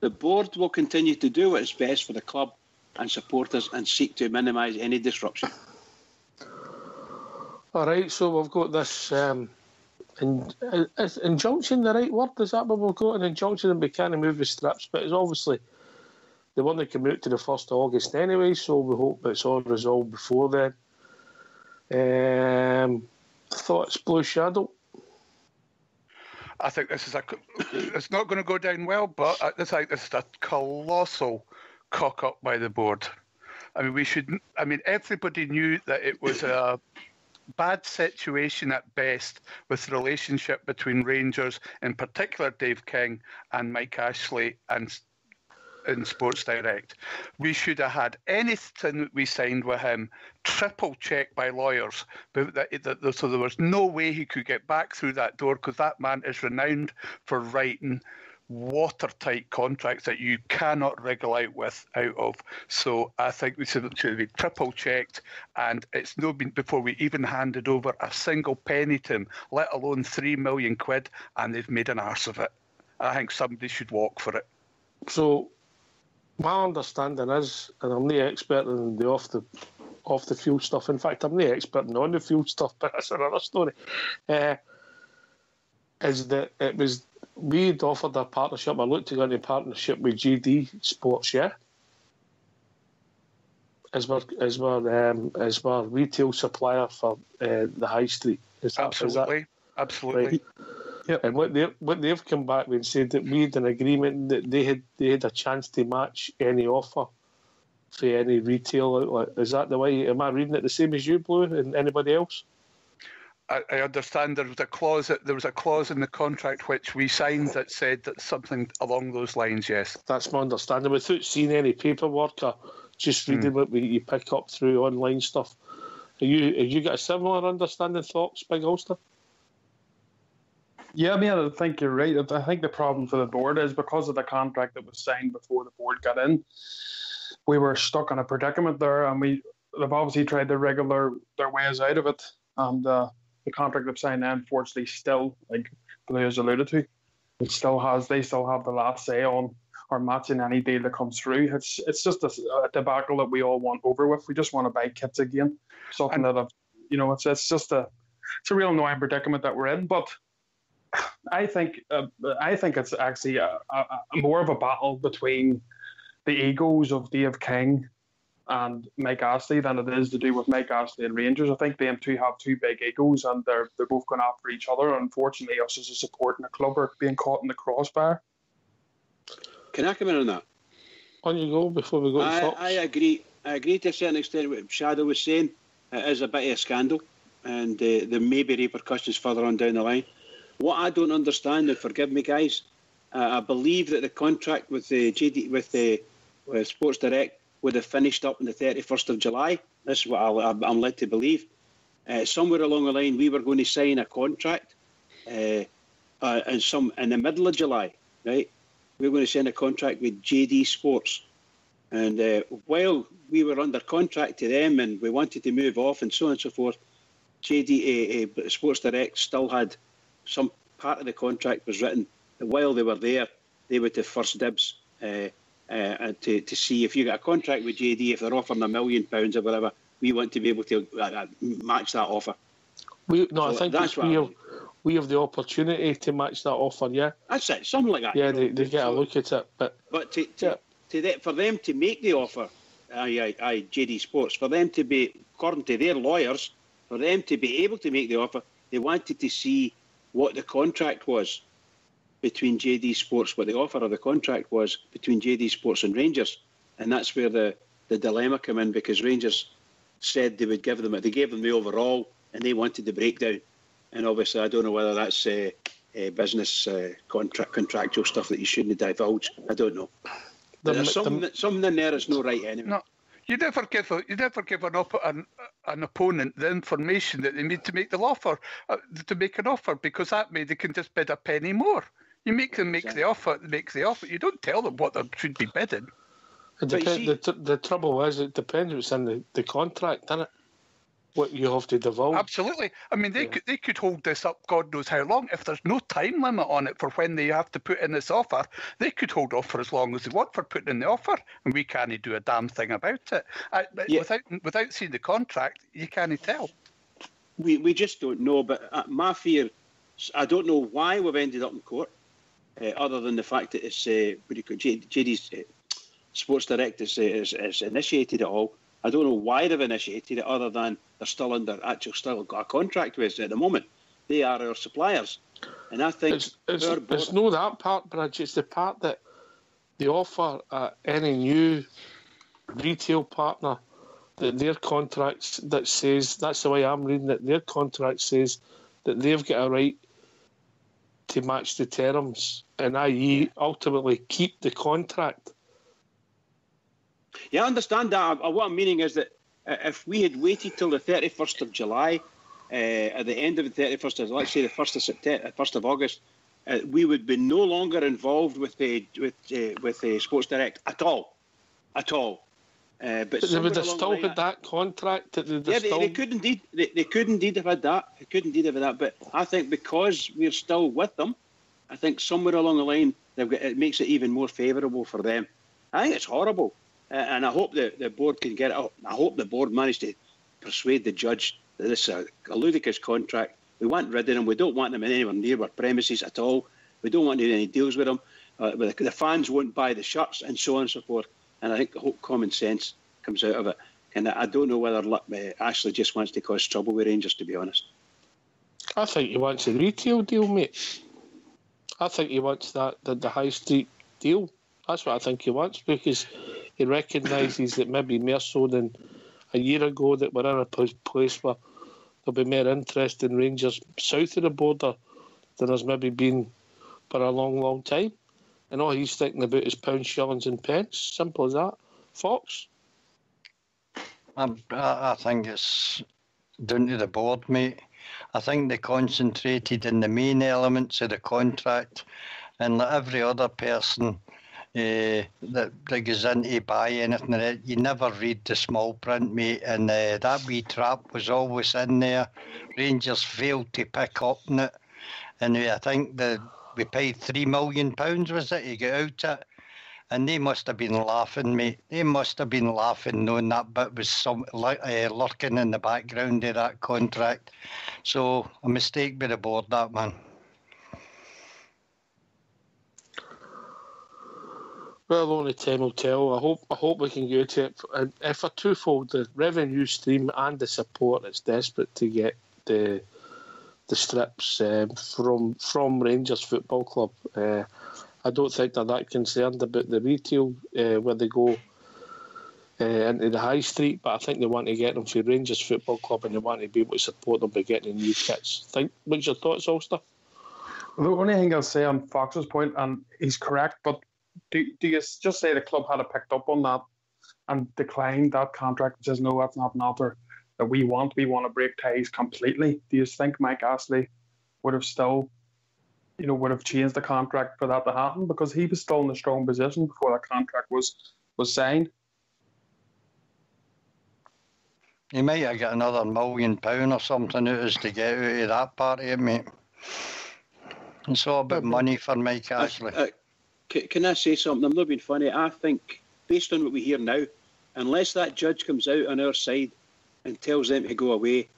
The board will continue to do what is best for the club and supporters and seek to minimise any disruption. All right, so we've got this is injunction the right word? Is that what we've got? An injunction and we can't move the strips, but it's obviously they want to come out to the 1st of August anyway, so we hope it's all resolved before then. Thoughts, Blue Shadow? I think this is it's not going to go down well, but I think this is a colossal cock up by the board. I mean, everybody knew that it was a bad situation at best with the relationship between Rangers, in particular Dave King and Mike Ashley and in Sports Direct. We should have had anything that we signed with him triple checked by lawyers, so there was no way he could get back through that door, because that man is renowned for writing watertight contracts that you cannot wriggle out of. So I think we should be triple checked, and it's no been before we even handed over a single penny to him, let alone £3 million, and they've made an arse of it. I think somebody should walk for it. So, my understanding is, and I'm no expert in the off the field stuff. In fact, I'm no expert in on the field stuff, but that's another story. Is that it was we'd offered a partnership, or looked to go into partnership with GD Sports, yeah, as our retail supplier for the high street. Absolutely. Right? Yep. And what they've come back with and said that we had an agreement that they had a chance to match any offer for any retail outlet. Is that the way? Am I reading it the same as you, Blue, and anybody else? I understand there was a clause in the contract which we signed that said that something along those lines. Yes, that's my understanding. Without seeing any paperwork or just reading what you pick up through online stuff, have you got a similar understanding, thoughts, Big Ulster? Yeah, I mean, I think you're right. I think the problem for the board is because of the contract that was signed before the board got in, we were stuck in a predicament there, and they've obviously tried to wriggle their ways out of it. And the contract they've signed, unfortunately, still, like Blue has alluded to, they still have the last say on or matching any deal that comes through. It's just a debacle that we all want over with. We just want to buy kits again. Something it's just a real annoying predicament that we're in, but. I think it's actually more of a battle between the egos of Dave King and Mike Astley than it is to do with Mike Astley and Rangers. I think them two have two big egos and they're both going after each other. Unfortunately, us as a supporting the club are being caught in the crossbar. Can I come in on that? On you go before we go to Fox. I agree. I agree to a certain extent with what Shadow was saying. It is a bit of a scandal, and there may be repercussions further on down the line. What I don't understand, and forgive me, guys, I believe that the contract with the Sports Direct would have finished up on the 31st of July. This is what I'm led to believe. Somewhere along the line, we were going to sign a contract, in the middle of July, right? We were going to sign a contract with JD Sports, and while we were under contract to them, and we wanted to move off, and so on and so forth, Sports Direct still had. Some part of the contract was written that while they were there, they would have first dibs to see if you get a contract with JD, if they're offering £1 million or whatever, we want to be able to match that offer. I think we have the opportunity to match that offer, yeah. That's it, something like that. Yeah, they get a look at it. But for them to make the offer, JD Sports, for them to be, according to their lawyers, for them to be able to make the offer, they wanted to see what the contract was between JD Sports, what the offer of the contract was between JD Sports and Rangers. And that's where the dilemma came in, because Rangers said they gave them the overall and they wanted the breakdown. And obviously, I don't know whether that's business contractual stuff that you shouldn't divulge. I don't know. There's something in there that's no right anyway. No. You never give an opponent the information that they need to make the offer, to make an offer, because that way they can just bid a penny more. You make them make the offer. You don't tell them what they should be bidding. The trouble is, it depends what's in the contract, doesn't it? What you have to divulge. Absolutely. I mean, they could hold this up God knows how long. If there's no time limit on it for when they have to put in this offer, they could hold off for as long as they want for putting in the offer, and we can't do a damn thing about it. Without seeing the contract, you can't tell. We just don't know. But my fear, I don't know why we've ended up in court, other than the fact that it's JD's Sports Direct has initiated it all. I don't know why they've initiated it, other than they're still still got a contract with us at the moment. They are our suppliers, and I think it's not that part, Bridge. It's the part that they offer any new retail partner that their contracts that says, that's the way I'm reading it. Their contract says that they've got a right to match the terms, and i.e. ultimately keep the contract. Yeah, I understand that. What I'm meaning is that if we had waited till the 31st of July, at the end of the 31st of, let's say the 1st of September, 1st of August, we would be no longer involved with the Sports Direct at all. But they would have still had that contract. They could indeed. They could indeed have had that. But I think because we're still with them, I think somewhere along the line, it makes it even more favourable for them. I think it's horrible. And I hope the board can get it up. I hope the board managed to persuade the judge that this is a ludicrous contract. We want rid of them. We don't want them anywhere near our premises at all. We don't want to do any deals with them. The fans won't buy the shirts and so on and so forth. And I hope common sense comes out of it. And I don't know whether Ashley just wants to cause trouble with Rangers, to be honest. I think he wants a retail deal, mate. I think he wants the high street deal. That's what I think he wants, because he recognises that maybe more so than a year ago that we're in a place where there'll be more interest in Rangers south of the border than there's maybe been for a long, long time. And all he's thinking about is pounds, shillings and pence. Simple as that. Fox? I think it's down to the board, mate. I think they concentrated in the main elements of the contract, and like every other person that goes in to buy anything, you never read the small print, mate, and that wee trap was always in there. Rangers failed to pick up on it, and I think we paid £3 million, was it, to get out it? And they must have been laughing, mate. They must have been laughing knowing that bit was lurking in the background of that contract. So, a mistake by the board, that, man. Well, only time will tell. I hope we can go to it. And if a twofold, the revenue stream and the support, it's desperate to get the strips from Rangers Football Club. I don't think they're that concerned about the retail where they go into the high street, but I think they want to get them for Rangers Football Club, and they want to be able to support them by getting new kits. What's your thoughts, Ulster? The only thing I'll say on Fox's point, and he's correct, but do you just say the club had picked up on that and declined that contract and says, no, that's not an offer that we want. We want to break ties completely. Do you think Mike Astley would have still, would have changed the contract for that to happen? Because he was still in a strong position before that contract was signed. He might have got another £1 million or something out us to get out of that part of it, mate. It's all about money for Mike Astley. Can I say something? I'm not being funny. I think, based on what we hear now, unless that judge comes out on our side and tells them to go away,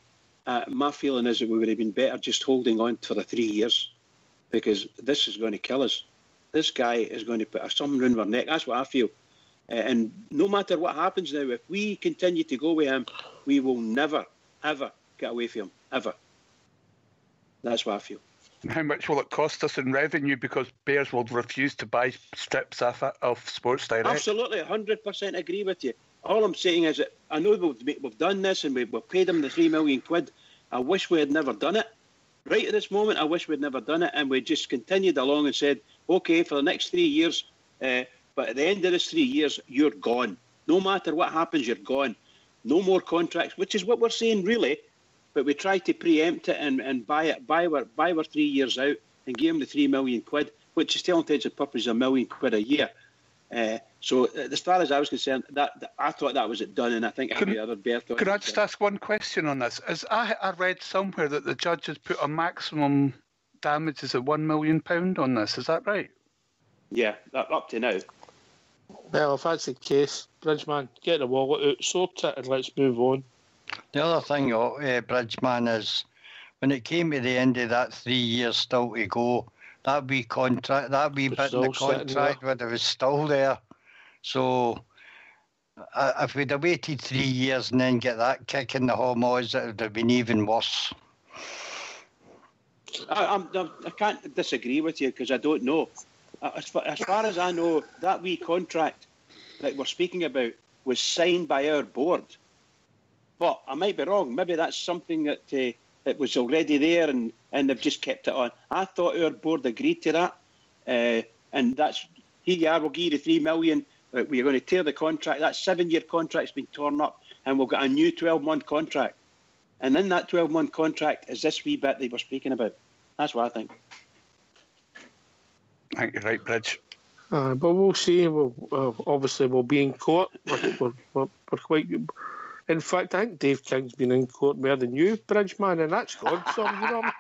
my feeling is that we would have been better just holding on for the 3 years, because this is going to kill us. This guy is going to put something around our neck. That's what I feel. And no matter what happens now, if we continue to go with him, we will never, ever get away from him, ever. That's what I feel. How much will it cost us in revenue, because Bears will refuse to buy strips of Sports Direct? Absolutely, 100% agree with you. All I'm saying is that I know we've done this and we've paid them the £3 million. I wish we had never done it. Right at this moment, I wish we'd never done it, and we just continued along and said, OK, for the next 3 years, but at the end of this 3 years, you're gone. No matter what happens, you're gone. No more contracts, which is what we're saying, really. But we tried to preempt it and buy our 3 years out and give them the £3 million, which is still intended to purpose £1 million a year. So as far as I was concerned, that I thought that was it done, and I think every other Bear thought. Can I just ask one question on this? I read somewhere that the judge has put a maximum damages of £1 million on this. Is that right? Yeah, up to now. Well, if that's the case, Bridgeman, get the wallet out, sort it, and let's move on. The other thing, Bridgeman, is when it came to the end of that 3 years still to go, that wee bit in the contract where it was still there. So if we'd have waited 3 years and then get that kick in the homos, it would have been even worse. I can't disagree with you, because I don't know. As far as I know, that wee contract that we're speaking about was signed by our board. But I might be wrong. Maybe that's something that it was already there and they've just kept it on. I thought our board agreed to that. And that's, we'll give you the £3 million. We're going to tear the contract. That 7-year contract's been torn up, and we'll get a new 12-month contract. And in that 12-month contract is this wee bit they were speaking about. That's what I think. I think you're right, Bridge. But we'll see. Obviously, we'll be in court. We're quite... In fact, I think Dave King's been in court more than you, Bridgeman, and that's gone some,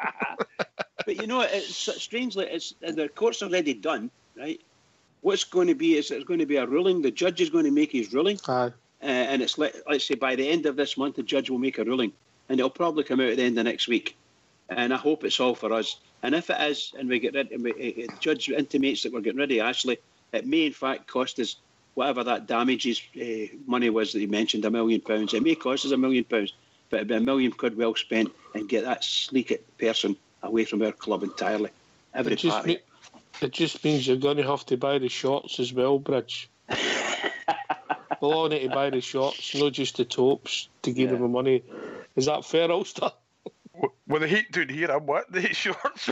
But you know, it's strangely, the court's already done, right? What's going to be is there's going to be a ruling. The judge is going to make his ruling, and it's let's say by the end of this month, the judge will make a ruling, and it'll probably come out at the end of next week. And I hope it's all for us. And if it is, and we get rid, the judge intimates that we're getting rid of Ashley, it may in fact cost us whatever that damages money was that he mentioned, £1 million. It may cost us £1 million, but it'd be £1 million well spent and get that sleek person away from our club entirely. Every party. It just means you're going to have to buy the shorts as well, Bridge. We'll all need to buy the shorts, not just the tops, to give them the money. Is that fair, Ulster? With the heat down here, I'm what? The heat shorts,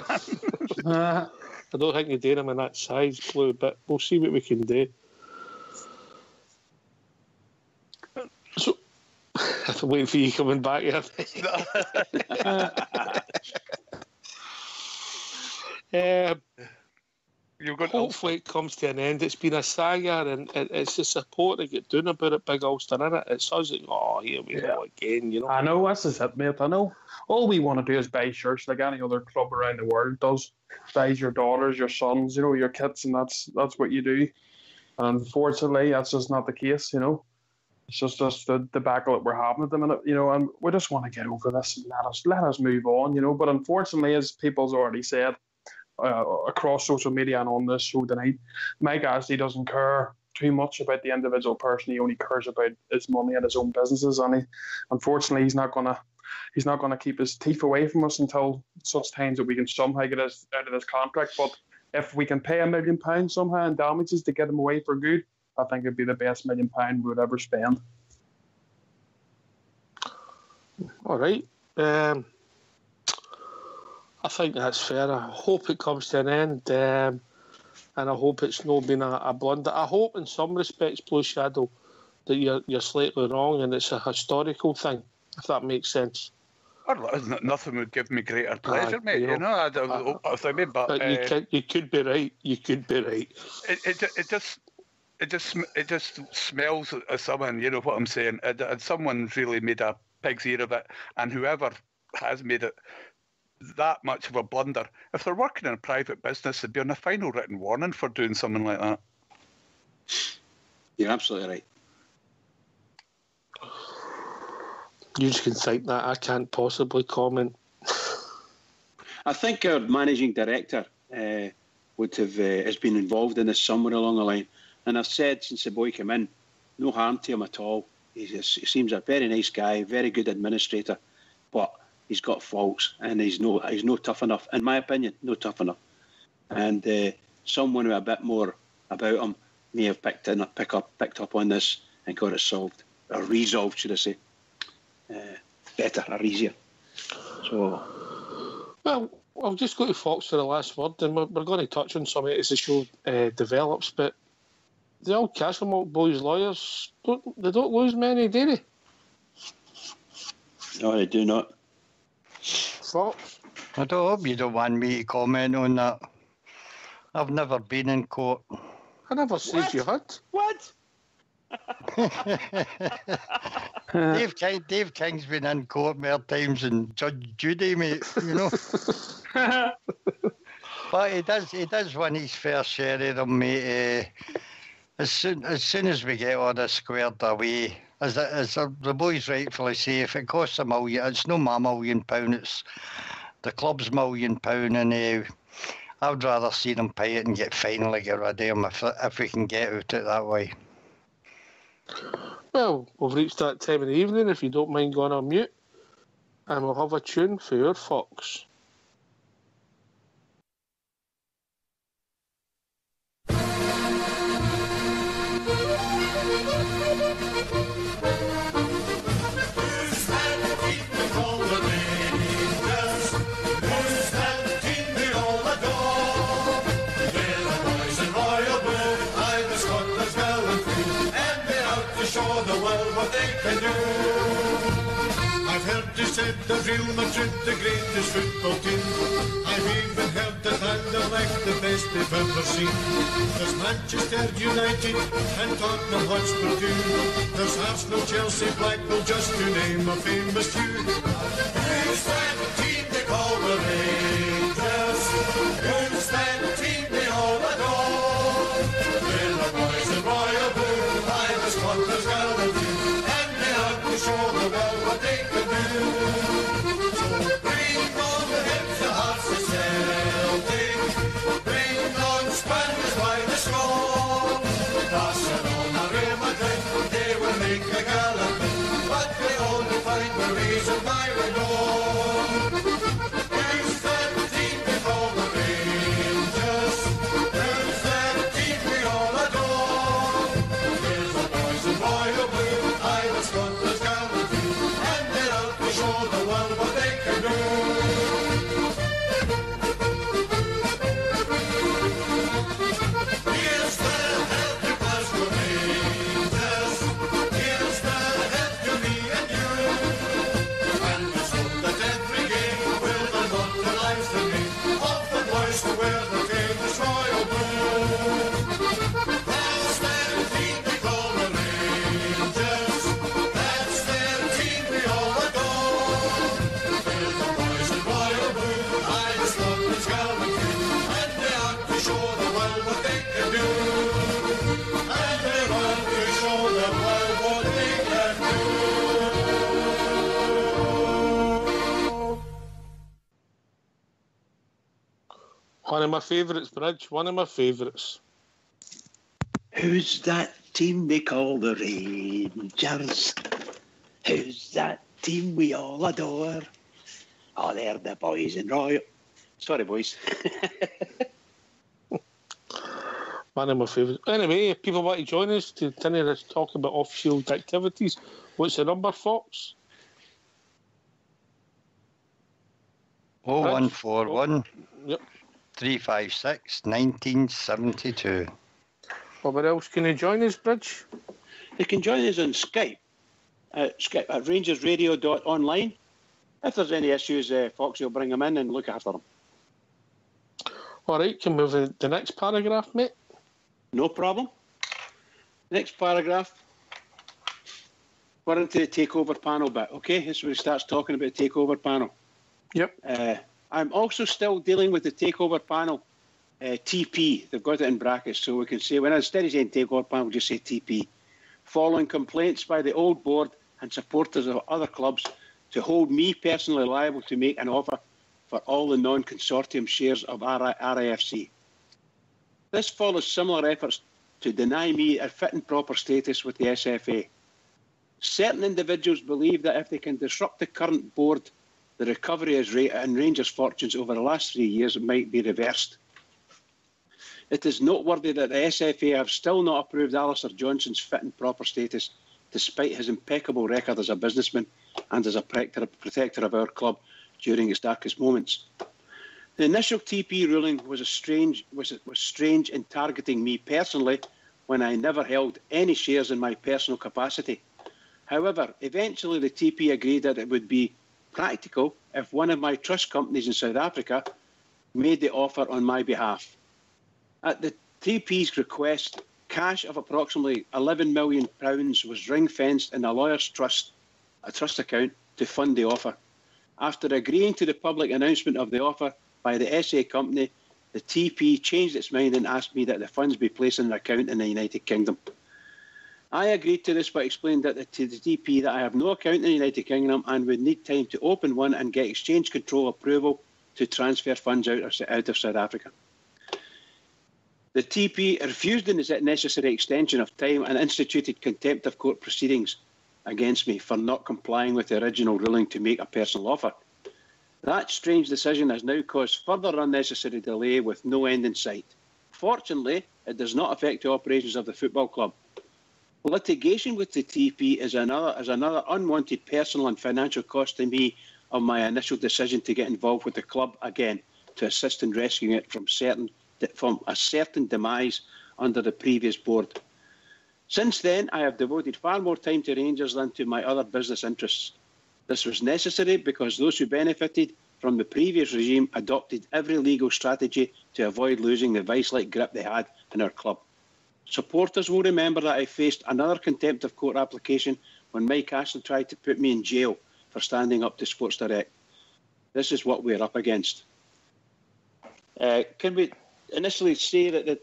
man. I don't think you do them in that size, Blue, but we'll see what we can do. So, I'm waiting for you coming back here. Hopefully it comes to an end. It's been a saga, and it's the support they get doing about it, Big Ulster, innit? It's us like, here we go again, you know. I know, that's just it, mate. I know. All we want to do is buy shirts like any other club around the world does. Buys your daughters, your sons, you know, your kids, and that's what you do. And unfortunately, that's just not the case, you know. It's just the debacle that we're having at the minute, you know, and we just want to get over this and let us move on, you know. But unfortunately, as people's already said, across social media and on this show tonight, Mike Ashley doesn't care too much about the individual person. He only cares about his money and his own businesses, and unfortunately he's not gonna keep his teeth away from us until such times that we can somehow get us out of this contract. But if we can pay £1 million somehow in damages to get him away for good, I think it'd be the best £1 million we would ever spend. All right. I think that's fair. I hope it comes to an end, and I hope it's not been a blunder. I hope, in some respects, Blue Shadow, that you're slightly wrong and it's a historical thing, if that makes sense. Nothing would give me greater pleasure, mate. You know, I mean, but you could be right. You could be right. It just smells of someone. You know what I'm saying? And someone's really made a pig's ear of it, and whoever has made it that much of a blunder, if they're working in a private business, they'd be on a final written warning for doing something like that. You're absolutely right. You just can think that. I can't possibly comment. I think our managing director would have has been involved in this somewhere along the line. And I've said since the boy came in, no harm to him at all. He seems a very nice guy, very good administrator, but he's got faults, and he's no tough enough, in my opinion, no tough enough. And someone with a bit more about him may have picked up on this and got it solved, or resolved, should I say? Better or easier. So, well, I'll just go to Fox for the last word, and we're going to touch on some of it as the show develops. But the old Castlemilk boys' lawyers, they don't lose many, do they? No, they do not. Fox? I don't hope you don't want me to comment on that. I've never been in court. I never said you had. What? Dave King's been in court more times than Judge Judy, mate, you know. But he does win his fair share of them, mate. As soon as we get all this squared away, as the boys rightfully say, if it costs £1 million, it's no my £1 million, it's the club's £1 million, and I'd rather see them pay it and finally get rid of them if we can get out it that way. Well, we've reached that time of the evening, if you don't mind going on mute, and we'll have a tune for your Fox. I've heard you said that Real Madrid the greatest football team. I've even heard that Anderlecht the best they've ever seen. There's Manchester United and Tottenham Hotspur too. There's Arsenal, Chelsea, Blackpool, just to name a famous few. Who's that team they call the Rangers? to wear the famous royal blue. That's their team they call the Rangers. That's their team we all adore. They're the boys in royal blue. I just love this gallantry. And they ought to show the world what they can do. And they ought to show the world what they can do. One of my favourites, Bridge. One of my favourites. Who's that team they call the Rangers? Who's that team we all adore? Oh, they're the boys in Royal. Sorry, boys. One of my favourites. Anyway, if people want to join us to continue to talk about off-field activities, what's the number, Fox? 0141 Yep. 356 1972. Well, where else can you join us, Bridge? They can join us on Skype at rangersradio.online. If there's any issues, Foxy will bring them in and look after them. All right, can we move the next paragraph, mate? No problem. Next paragraph. We're into the takeover panel bit. Okay, this is where he starts talking about the takeover panel. Yep. I'm also still dealing with the takeover panel, TP. They've got it in brackets, so we can say, when instead of saying takeover panel, we'll just say TP. Following complaints by the old board and supporters of other clubs to hold me personally liable to make an offer for all the non-consortium shares of RIFC. This follows similar efforts to deny me a fit and proper status with the SFA. Certain individuals believe that if they can disrupt the current board, the recovery in Rangers' fortunes over the last 3 years might be reversed. It is noteworthy that the SFA have still not approved Alistair Johnson's fit and proper status, despite his impeccable record as a businessman and as a protector of our club during its darkest moments. The initial TP ruling was strange in targeting me personally when I never held any shares in my personal capacity. However, eventually the TP agreed that it would be practical if one of my trust companies in South Africa made the offer on my behalf. At the TP's request, cash of approximately £11 million was ring-fenced in a lawyer's trust account to fund the offer. After agreeing to the public announcement of the offer by the SA company, the TP changed its mind and asked me that the funds be placed in an account in the United Kingdom. I agreed to this but explained to the TP that I have no account in the United Kingdom and would need time to open one and get exchange control approval to transfer funds out of South Africa. The TP refused the necessary extension of time and instituted contempt of court proceedings against me for not complying with the original ruling to make a personal offer. That strange decision has now caused further unnecessary delay with no end in sight. Fortunately, it does not affect the operations of the football club. Litigation with the TP is another unwanted personal and financial cost to me of my initial decision to get involved with the club again to assist in rescuing it from a certain demise under the previous board. Since then, I have devoted far more time to Rangers than to my other business interests. This was necessary because those who benefited from the previous regime adopted every legal strategy to avoid losing the vice-like grip they had in our club. Supporters will remember that I faced another contempt of court application when Mike Ashley tried to put me in jail for standing up to Sports Direct. This is what we're up against. Can we initially say that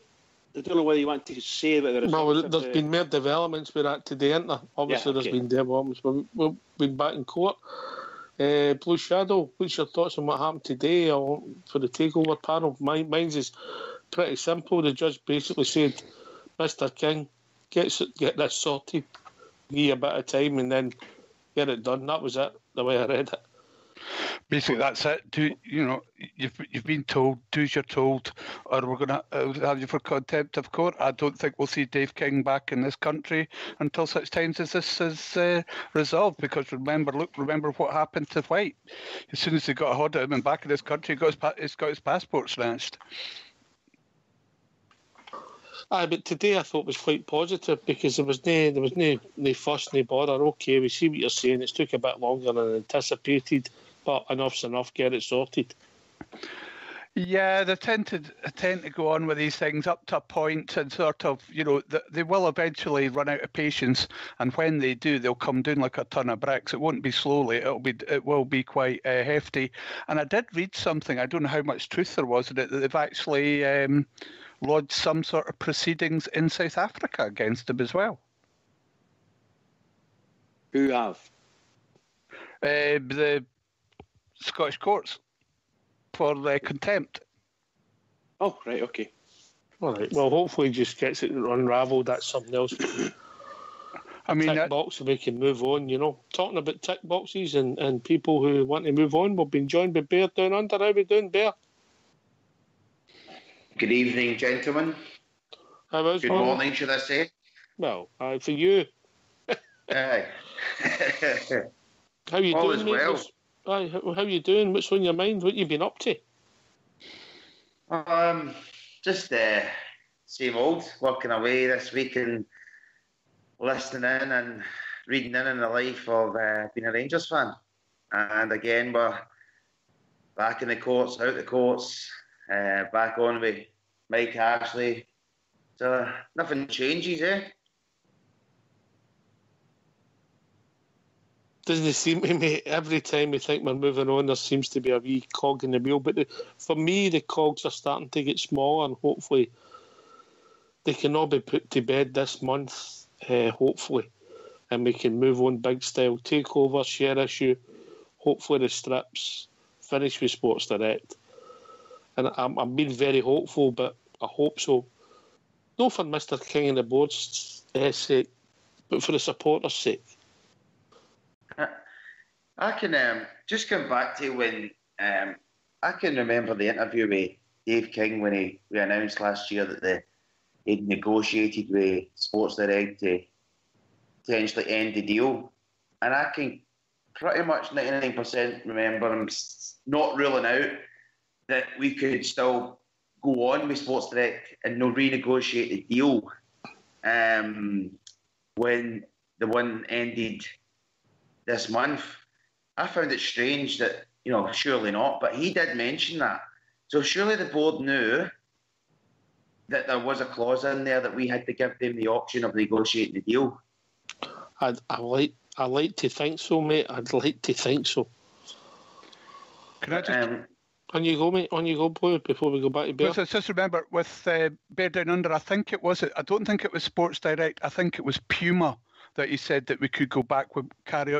I don't know whether you want to say about the results. Well, there's been more developments with that today, isn't there? Obviously, yeah, okay. There's been developments. We've been back in court. Blue Shadow, what's your thoughts on what happened today for the takeover panel? Mine's is pretty simple. The judge basically said, Mr. King, get this sorted, give you a bit of time and then get it done. That was it, the way I read it. Basically, that's it. You've been told, do as you're told, or we're going to have you for contempt of court. I don't think we'll see Dave King back in this country until such times as this is resolved. Because remember what happened to White. As soon as they got a hold of him and back in this country, he's got his passport snatched. But today I thought was quite positive because there was no fuss, no bother. Okay, we see what you're saying. It's took a bit longer than anticipated, but enough's enough. Get it sorted. Yeah, they tend to go on with these things up to a point, and sort of, they will eventually run out of patience, and when they do, they'll come down like a ton of bricks. It won't be slowly; it will be quite hefty. And I did read something. I don't know how much truth there was in it, that they've actually lodged some sort of proceedings in South Africa against them as well. Who have? The Scottish courts. For contempt. Oh, right, okay. All right. Well, hopefully he just gets it unravelled. That's something else. I mean, tick box, and we can move on, Talking about tick boxes and people who want to move on, we've been joined by Bear Down Under. How are we doing, Bear? Good evening, gentlemen. Good morning, should I say? Well, for you. Aye. How you All doing, is mate? well. How you doing? What's on your mind? What you been up to? Just same old, working away this week and listening in and reading in the life of being a Rangers fan. And again, we're back in the courts, out the courts, back on with Mike Ashley. So nothing changes, eh? Doesn't it seem to me every time we think we're moving on, there seems to be a wee cog in the wheel. But for me, the cogs are starting to get smaller, and hopefully they can all be put to bed this month, hopefully, and we can move on big style, take over, share issue, hopefully the strips, finish with Sports Direct. And I'm being very hopeful, but I hope so. Not for Mr. King and the board's sake, but for the supporters' sake. I can just come back to when I can remember the interview with Dave King when we announced last year that he'd negotiated with Sports Direct to potentially end the deal, and I can pretty much 99% remember him not ruling out that we could still go on with Sports Direct and no renegotiate the deal when the one ended this month. I found it strange that, surely not, but he did mention that. So surely the board knew that there was a clause in there that we had to give them the option of negotiating the deal. I like to think so, mate. I'd like to think so. Can I just... On you go, mate. On you go, Blue, before we go back to Bear. Just remember, with Bear Down Under, I don't think it was Sports Direct. I think it was Puma that he said that we could go back with carry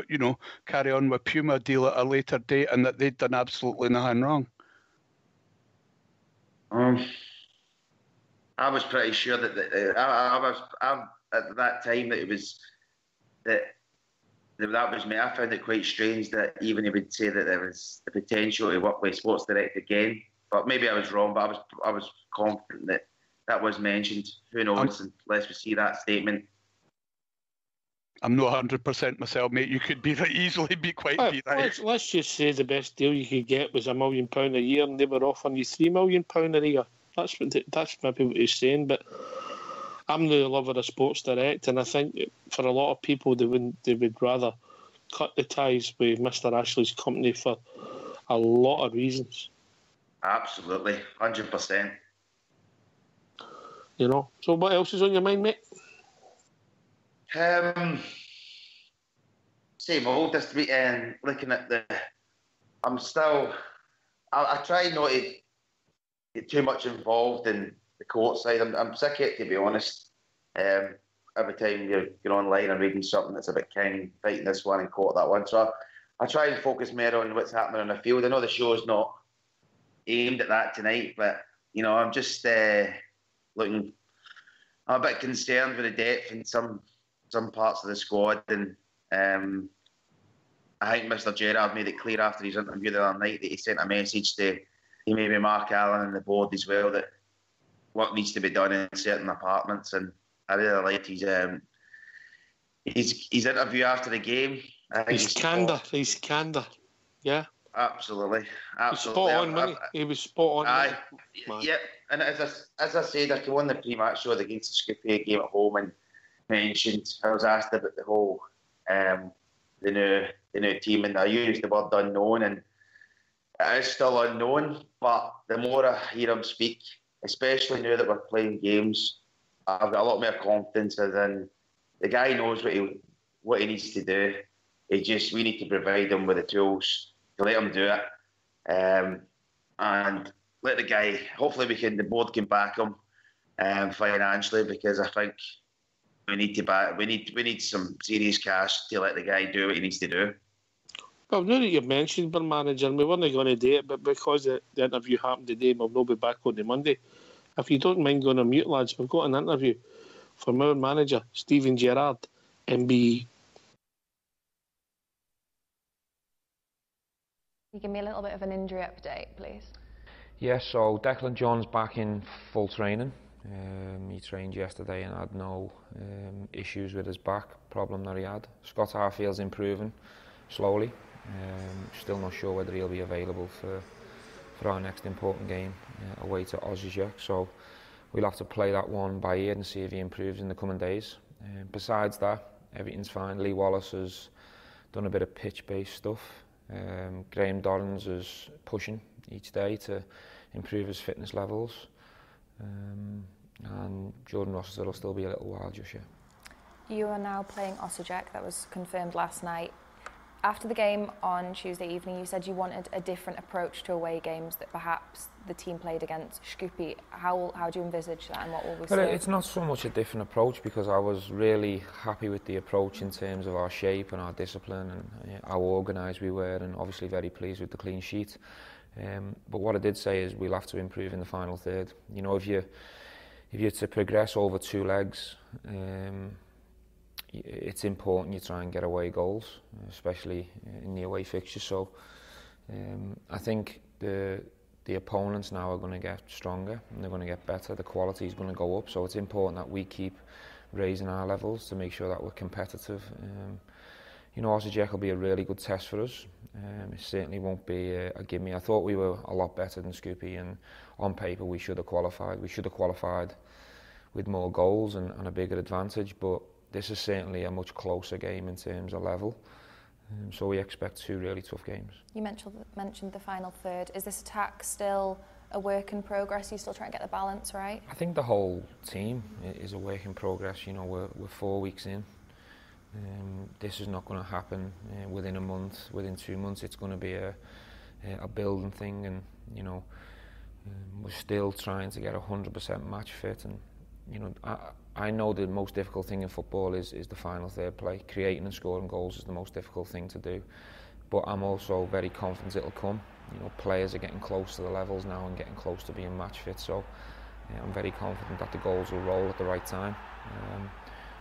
on with Puma deal at a later date, and that they'd done absolutely nothing wrong. I was pretty sure that I was at that time that it was that was me. I found it quite strange that even he would say that there was the potential to work with Sports Direct again. But maybe I was wrong. But I was confident that was mentioned. Who knows? Unless we see that statement. I'm not 100% myself, mate. You could easily be quite right. Let's just say the best deal you could get was £1 million a year, and they were offering you £3 million a year. That's maybe what he's saying. But I'm the lover of Sports Direct, and I think for a lot of people, they would rather cut the ties with Mr. Ashley's company for a lot of reasons. Absolutely, 100%. So what else is on your mind, mate? Same old this week, and looking at I'm still. I try not to get too much involved in the court side. I'm sick of it, to be honest. Every time you're online and reading something that's a bit King fighting this one and court that one, so I try and focus more on what's happening on the field. I know the show's not aimed at that tonight, but I'm just looking. I'm a bit concerned with the depth in some parts of the squad, and I think Mr. Gerrard made it clear after his interview the other night that he sent a message to maybe Mark Allen and the board as well that what needs to be done in certain apartments, and I really liked his interview after the game. He's candor. Yeah. Absolutely. He was spot on, wasn't he? He was spot on. Aye. Yeah. And as I said, I won the pre-match show against the Skopje game at home and mentioned, I was asked about the whole the new team, and I used the word unknown, and it is still unknown, but the more I hear him speak, especially now that we're playing games, I've got a lot more confidence in the guy knows what he needs to do. We need to provide him with the tools to let him do it, and let the guy. Hopefully, the board can back him financially, because I think we need some serious cash to let the guy do what he needs to do. Well, now that you've mentioned our manager, and we weren't going to do it, but because the interview happened today, we'll not be back on the Monday. If you don't mind going on mute, lads, we've got an interview from our manager, Steven Gerrard, MBE. Can you give me a little bit of an injury update, please? Yes, so Declan John's back in full training. He trained yesterday and had no issues with his back problem that he had. Scott Arfield's improving slowly. Still not sure whether he'll be available for our next important game away to Osijek. So we'll have to play that one by ear and see if he improves in the coming days. Besides that, everything's fine. Lee Wallace has done a bit of pitch-based stuff. Graham Dorrans is pushing each day to improve his fitness levels. And Jordan Rossiter will still be a little while just yet. You are now playing Osijek. That was confirmed last night. After the game on Tuesday evening, you said you wanted a different approach to away games that perhaps the team played against Skopje. How do you envisage that, and what will we see? It's not so much a different approach, because I was really happy with the approach in terms of our shape and our discipline and how organised we were, and obviously very pleased with the clean sheet. But what I did say is we'll have to improve in the final third. You know, if you're to progress over two legs, it's important you try and get away goals, especially in the away fixture. So I think the opponents now are going to get stronger and they're going to get better. The quality is going to go up, so it's important that we keep raising our levels to make sure that we're competitive. You know, Osijek will be a really good test for us. It certainly won't be a gimme. I thought we were a lot better than Skopje, and on paper we should have qualified. We should have qualified with more goals and a bigger advantage, but this is certainly a much closer game in terms of level. So we expect two really tough games. You mentioned the final third. Is this attack still a work in progress? Are you still trying to get the balance right? I think the whole team is a work in progress. You know, we're 4 weeks in. This is not going to happen within a month, within 2 months. It's going to be a building thing, and you know, we're still trying to get 100% match fit. And you know, I know the most difficult thing in football is the final third play. Creating and scoring goals is the most difficult thing to do, but I'm also very confident it'll come. You know, players are getting close to the levels now and getting close to being match fit, so I'm very confident that the goals will roll at the right time.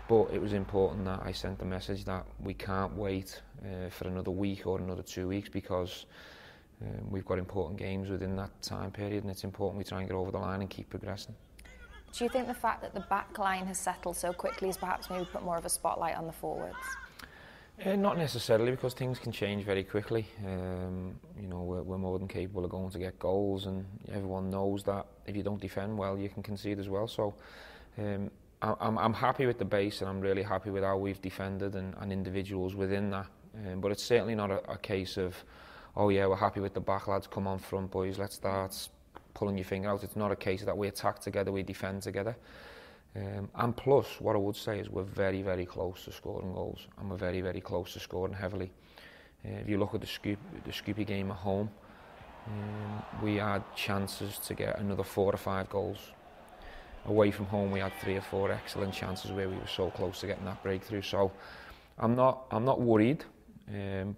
But it was important that I sent the message that we can't wait for another week or another 2 weeks, because we've got important games within that time period, and it's important we try and get over the line and keep progressing. Do you think the fact that the back line has settled so quickly has perhaps maybe put more of a spotlight on the forwards? Not necessarily, because things can change very quickly. You know, we're more than capable of going to get goals, and everyone knows that if you don't defend well, you can concede as well. So I'm happy with the base, and I'm really happy with how we've defended and individuals within that. But it's certainly not a case of, oh yeah, we're happy with the back lads, come on front boys, let's start pulling your finger out. It's not a case that we attack together, we defend together. And plus, what I would say is we're very, very close to scoring goals, and we're very, very close to scoring heavily. If you look at the Skopje game at home, we had chances to get another 4 or 5 goals. Away from home, we had 3 or 4 excellent chances where we were so close to getting that breakthrough. So I'm not worried,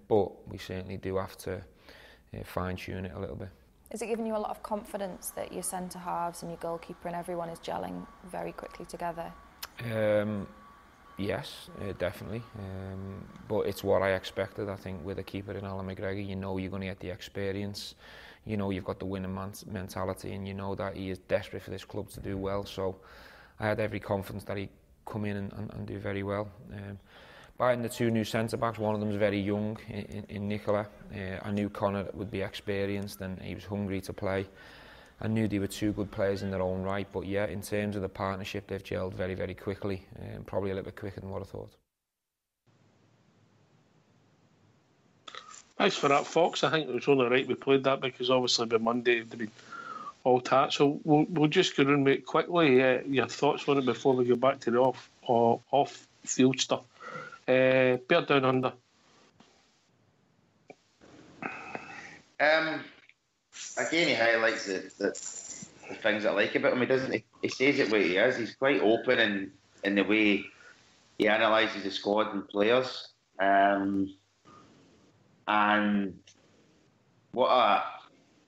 but we certainly do have to fine-tune it a little bit. Is it giving you a lot of confidence that your centre-halves and your goalkeeper and everyone is gelling very quickly together? Yes, definitely. But it's what I expected. I think with a keeper in Alan McGregor, you know you're going to get the experience. You know you've got the winning mentality, and you know that he is desperate for this club to do well. So I had every confidence that he'd come in and do very well. Buying the 2 new centre-backs, one of them is very young in Nicola. I knew Connor would be experienced and he was hungry to play. I knew they were 2 good players in their own right, but yeah, in terms of the partnership, they've gelled very, very quickly, probably a little bit quicker than what I thought. Thanks for that, Fox. I think it was only right we played that because obviously by Monday it'd been all tat. So we'll just go and make quickly your thoughts on it before we go back to the off field stuff. Bear Down Under. Again, he highlights the things I like about him. He doesn't. He says it where he is. He's quite open in the way he analyses the squad and players. And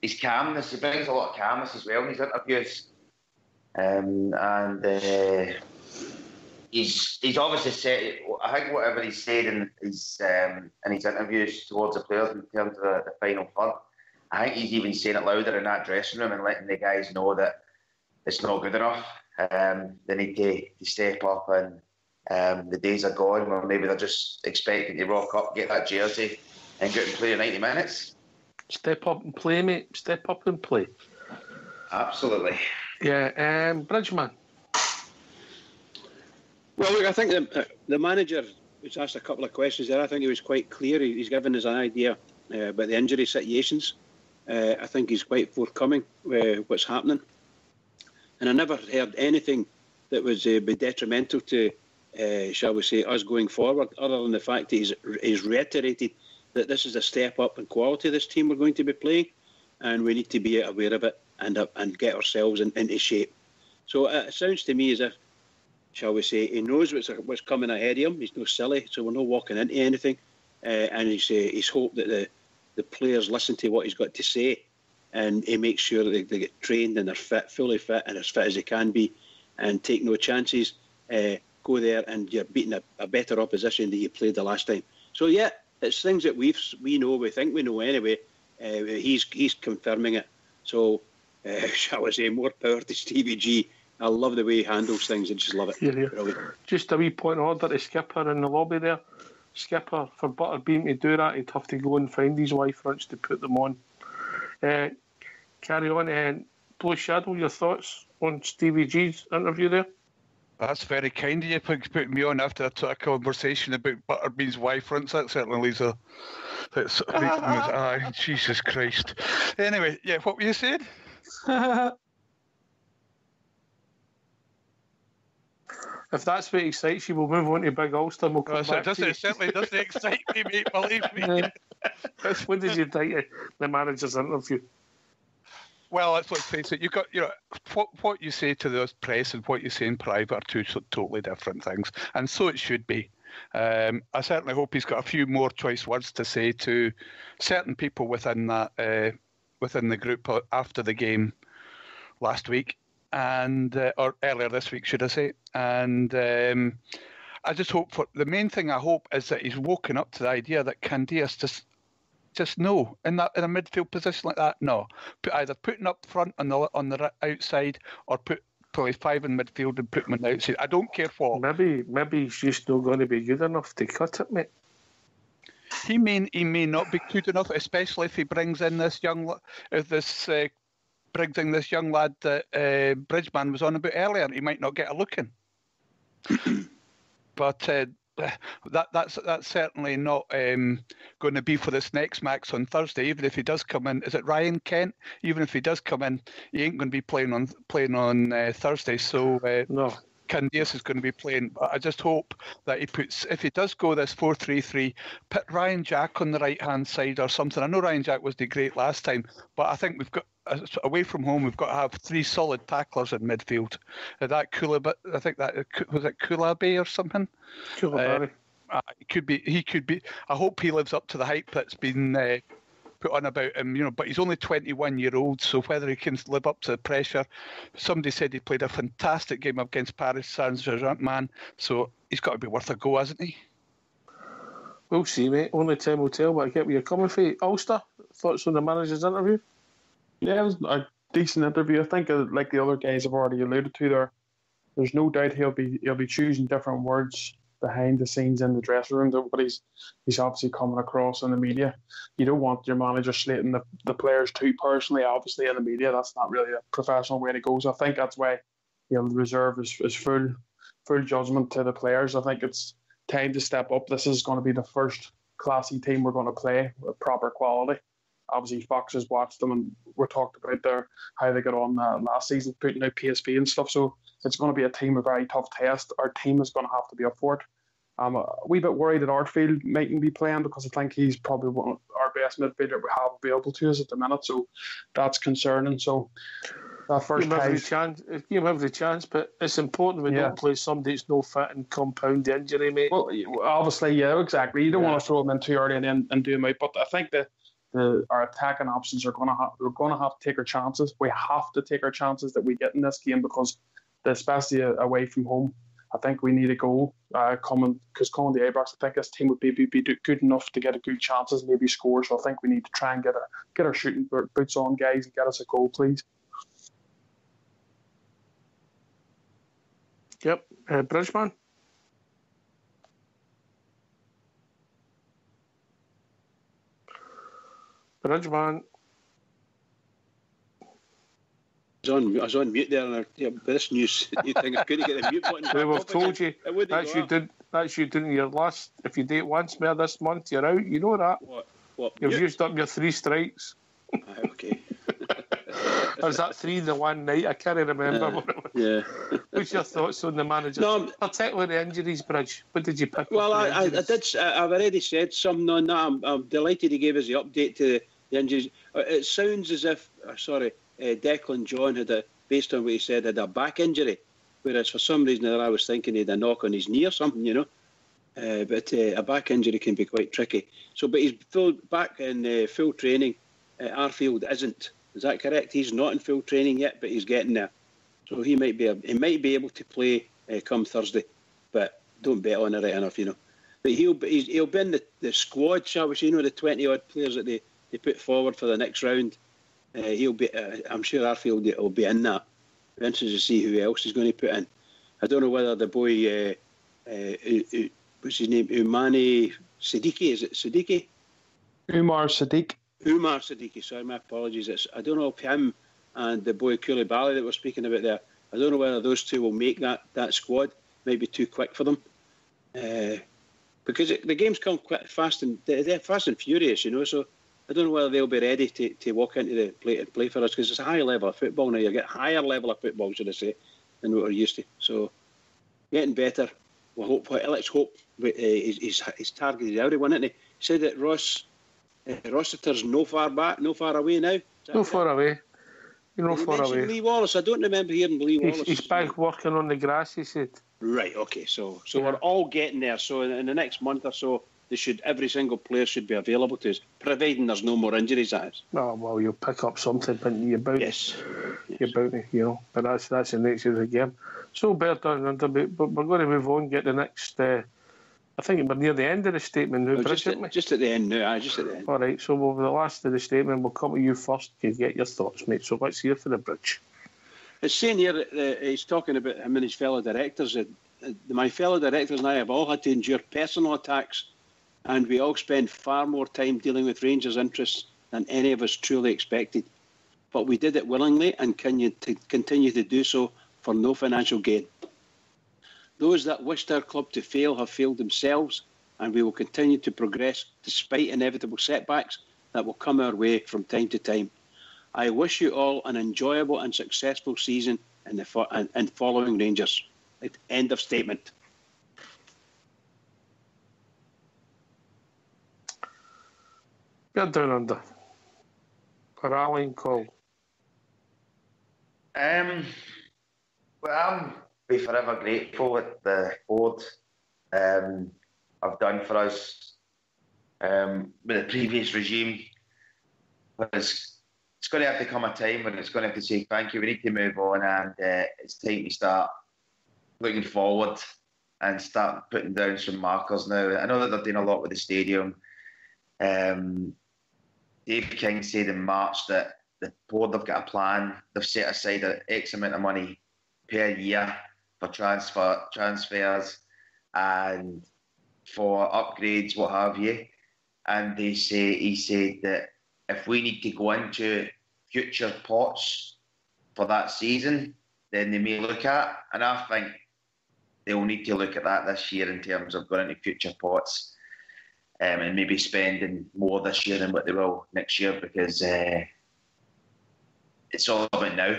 his calmness. He brings a lot of calmness as well in his interviews. He's obviously said. I think whatever he said in his interviews towards the players in terms of the final third, I think he's even saying it louder in that dressing room and letting the guys know that it's not good enough. They need to step up, and the days are gone where maybe they're just expecting to rock up, get that jersey, and go and play 90 minutes. Step up and play, mate. Step up and play. Absolutely. Yeah, Bridgman. Well, look, I think the manager was asked a couple of questions there. I think he was quite clear. He's given us an idea about the injury situations. I think he's quite forthcoming with what's happening. And I never heard anything that was be detrimental to, shall we say, us going forward, other than the fact that he's reiterated that this is a step up in quality this team we're going to be playing, and we need to be aware of it and get ourselves into shape. So it sounds to me as if, shall we say, he knows what's coming ahead of him. He's no silly, so we're not walking into anything. And he's hoped that the players listen to what he's got to say, and he makes sure that they get trained and they're fit, fully fit, and as fit as they can be, and take no chances. Go there and you're beating a better opposition than you played the last time. So yeah, it's things that we think we know anyway. He's confirming it. So shall we say, more power to Stevie G. I love the way he handles things. I just love it. Yeah. Just a wee point of order to Skipper in the lobby there. Skipper, for Butterbean to do that, he'd have to go and find his wife fronts to put them on. Carry on. Blue Shadow, your thoughts on Stevie G's interview there? That's very kind of you putting me on after a conversation about Butterbean's wife fronts. That certainly leaves a... Jesus Christ. Anyway, yeah, what were you saying? If that's what excites you, we'll move on to Big Ulster. We'll come back to it certainly doesn't excite me, mate, believe me. What did you think of the manager's interview? Well, let's face it. What you say to the press and what you say in private are two totally different things, and so it should be. I certainly hope he's got a few more choice words to say to certain people within that within the group after the game last week. Or earlier this week, should I say? And I just hope the main thing I hope is that he's woken up to the idea that Candeias just no in a midfield position like that. No, either putting up front on the outside or play five in midfield and put him on the outside. I don't care what. Maybe he's just not going to be good enough to cut it, mate. He may not be good enough, especially if he brings in this young lad that Bridgman was on about earlier. He might not get a look in. But that's certainly not going to be for this next match on Thursday. Even if he does come in, is it Ryan Kent? Even if he does come in, he ain't going to be playing on Thursday. So no. Candeias is going to be playing. But I just hope that if he does go this 4-3-3, put Ryan Jack on the right-hand side or something. I know Ryan Jack was the great last time, but I think we've got, away from home, we've got to have three solid tacklers in midfield. That Koulibaly, I think that was it Koulibaly or something. Koulibaly. He could be. I hope he lives up to the hype that's been put on about him. But he's only 21-year-old, so whether he can live up to the pressure. Somebody said he played a fantastic game against Paris Saint-Germain, so he's got to be worth a go, hasn't he? We'll see, mate. Only time will tell, but I get where you're coming from. Ulster, thoughts on the manager's interview? Yeah, it was a decent interview. I think, like the other guys have already alluded to, there's no doubt he'll be choosing different words behind the scenes in the dressing room, but he's obviously coming across in the media. You don't want your manager slating the players too personally, obviously, in the media. That's not really a professional way to go. So I think that's why he'll reserve his full judgment to the players. I think it's time to step up. This is going to be the first classy team we're going to play with proper quality. Obviously, Fox has watched them, and we talked about how they got on last season, putting out PSV and stuff. So it's going to be a team of very tough test. Our team is going to have to be up for it. I'm a wee bit worried that Artfield mightn't be playing because I think he's probably one of our best midfielder we have available to us at the minute. So that's concerning. So that first give him every chance, but it's important we don't play somebody that's no fit and compound the injury, mate. Well, obviously, yeah, exactly. You don't want to throw him in too early and do him out. But I think that our attacking options we're going to have to take our chances. We have to take our chances that we get in this game because, especially away from home, I think we need a goal coming to the Ibrox. I think this team would be good enough to get a good chances, maybe score. So I think we need to try and get our shooting boots on, guys, and get us a goal, please. Yep, Bridgeman. Bridgeman. I was on mute there, and this new thing, I couldn't get the mute button. We've told you that's you doing your last. If you date once more this month, you're out. You know that. What? You've used up your 3 strikes. Okay. Or was that 3 in the one night? I can't remember what it was. Yeah. What's your thoughts on the manager? No, particularly the injuries, Bridge. What did you pick? Well, I did. I've already said something on that. I'm delighted he gave us the update to the injuries. It sounds as if, Declan John based on what he said, had a back injury, whereas for some reason I was thinking he had a knock on his knee or something, But a back injury can be quite tricky. So, but he's back in full training. Arfield isn't. Is that correct? He's not in full training yet, but he's getting there. So he might be able to play come Thursday, but don't bet on it right enough, But he'll be in the squad, shall we say, the 20-odd players that they put forward for the next round. He'll be. I'm sure Arfield will be in that. I'm interested to see who else he's going to put in. I don't know whether the boy, what's his name, Umani Siddiqui, is it Siddiqui? Umar Siddiqui, sorry, my apologies. I don't know if him and the boy Koulibaly that we're speaking about there, I don't know whether those two will make that squad. Might be too quick for them. Because the games come quite fast and they're fast and furious, so I don't know whether they'll be ready to walk into the play and play for us, because it's a higher level of football now. You get higher level of football, should I say, than what we're used to. So, getting better. Let's hope his target is out of one, isn't he? He said that Rossiter's no far away now. No far away. You're not far away. Lee Wallace. I don't remember hearing Lee Wallace. He's back working on the grass, he said. Right, okay. So we're all getting there. So in the next month or so, every single player should be available to us, providing there's no more injuries, that is. Oh, well, you'll pick up something, but you're bound. Yes. You're bound, But that's the nature of the game. So better done, but we're going to move on, get the next... I think we're near the end of the statement now, just at the end now, just at the end. All right, so over the last of the statement, we'll come to you first to get your thoughts, mate. So let's hear for the Bridge. It's saying here that he's talking about him and his fellow directors. My fellow directors and I have all had to endure personal attacks, and we all spend far more time dealing with Rangers' interests than any of us truly expected. But we did it willingly and continue to do so for no financial gain. Those that wished our club to fail have failed themselves, and we will continue to progress despite inevitable setbacks that will come our way from time to time. I wish you all an enjoyable and successful season in following Rangers. End of statement. You're down under. A rallying call. Well, I'm be forever grateful what the board have done for us with the previous regime. It's going to have to come a time when it's going to have to say thank you. We need to move on, and it's time to start looking forward and start putting down some markers now. I know that they're doing a lot with the stadium. Dave King said in March that the board have got a plan. They've set aside an X amount of money per year for transfers and for upgrades, what have you. And he said that if we need to go into future pots for that season, then they may look at, and I think they will need to look at that this year in terms of going into future pots. and maybe spending more this year than what they will next year, because it's all about now.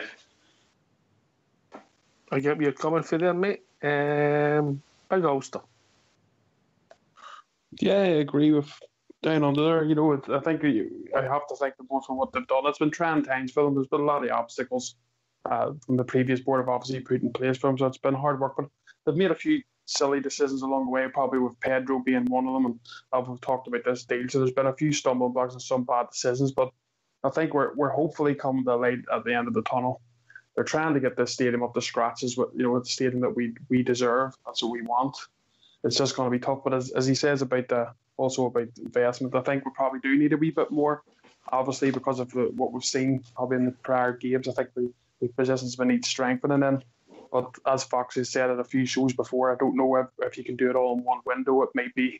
I get where you're coming from there, mate. Big Ulster. Yeah, I agree with Down Under there. You know, I think I have to thank them both for what they've done. It's been trying times for them. There's been a lot of obstacles from the previous board have obviously put in place for them, so it's been hard work. But they've made a few silly decisions along the way, probably with Pedro being one of them. And I've talked about this deal, so there's been a few stumbling blocks and some bad decisions. But I think we're hopefully coming to the light at the end of the tunnel. They're trying to get this stadium up to scratches with the stadium that we deserve. That's what we want. It's just going to be tough. But as he says about investment, I think we probably do need a wee bit more. Obviously, because of what we've seen probably in the prior games, I think the positions we need strengthening in. But as Fox has said at a few shows before, I don't know if you can do it all in one window. It may be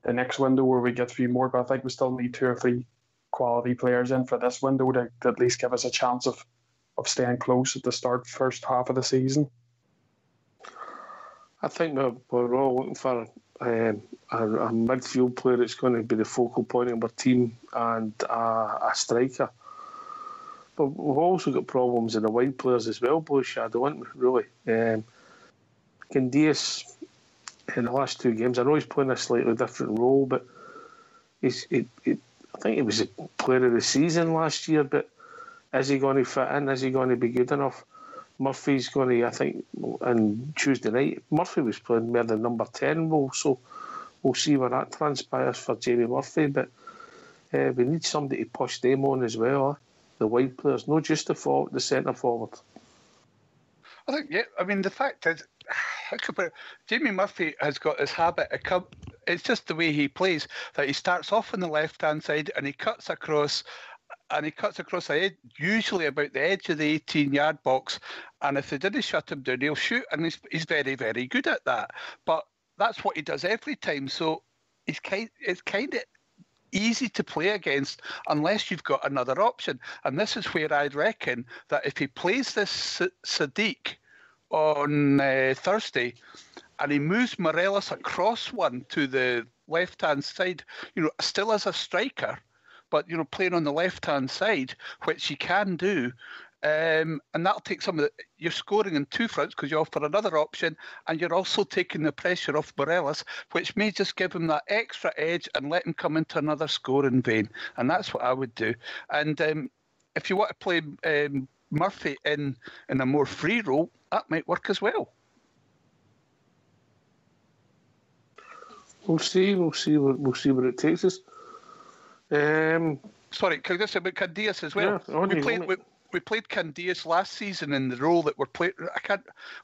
the next window where we get a few more. But I think we still need 2 or 3 quality players in for this window to at least give us a chance of staying close at the first half of the season. I think we're all looking for a midfield player that's going to be the focal point of our team and a striker. But we've also got problems in the wide players as well, Blue Shadow, haven't we, really? Candeias, in the last 2 games, I know he's playing a slightly different role, but I think he was a player of the season last year, but is he going to fit in? Is he going to be good enough? Murphy's going to, I think, on Tuesday night, Murphy was playing more than number 10 role, so we'll see where that transpires for Jamie Murphy. But we need somebody to push them on as well, the wide players, not just the centre forward. I think, the fact is, Jamie Murphy has got his habit of it's just the way he plays, that he starts off on the left-hand side and he cuts across the edge, usually about the edge of the 18-yard box. And if they didn't shut him down, he'll shoot, and he's very, very good at that. But that's what he does every time. So it's kind of easy to play against unless you've got another option. And this is where I'd reckon that if he plays this Sadiq on Thursday and he moves Morelos across one to the left-hand side, still as a striker, but playing on the left-hand side, which you can do, and that'll take some of you're scoring in 2 fronts because you offer another option, and you're also taking the pressure off Morelos, which may just give him that extra edge and let him come into another scoring vein. And that's what I would do. And if you want to play Murphy in a more free role, that might work as well. We'll see where it takes us. Sorry, can I just say about Candeias as well? Yeah, we played Candeias last season in the role that we're playing.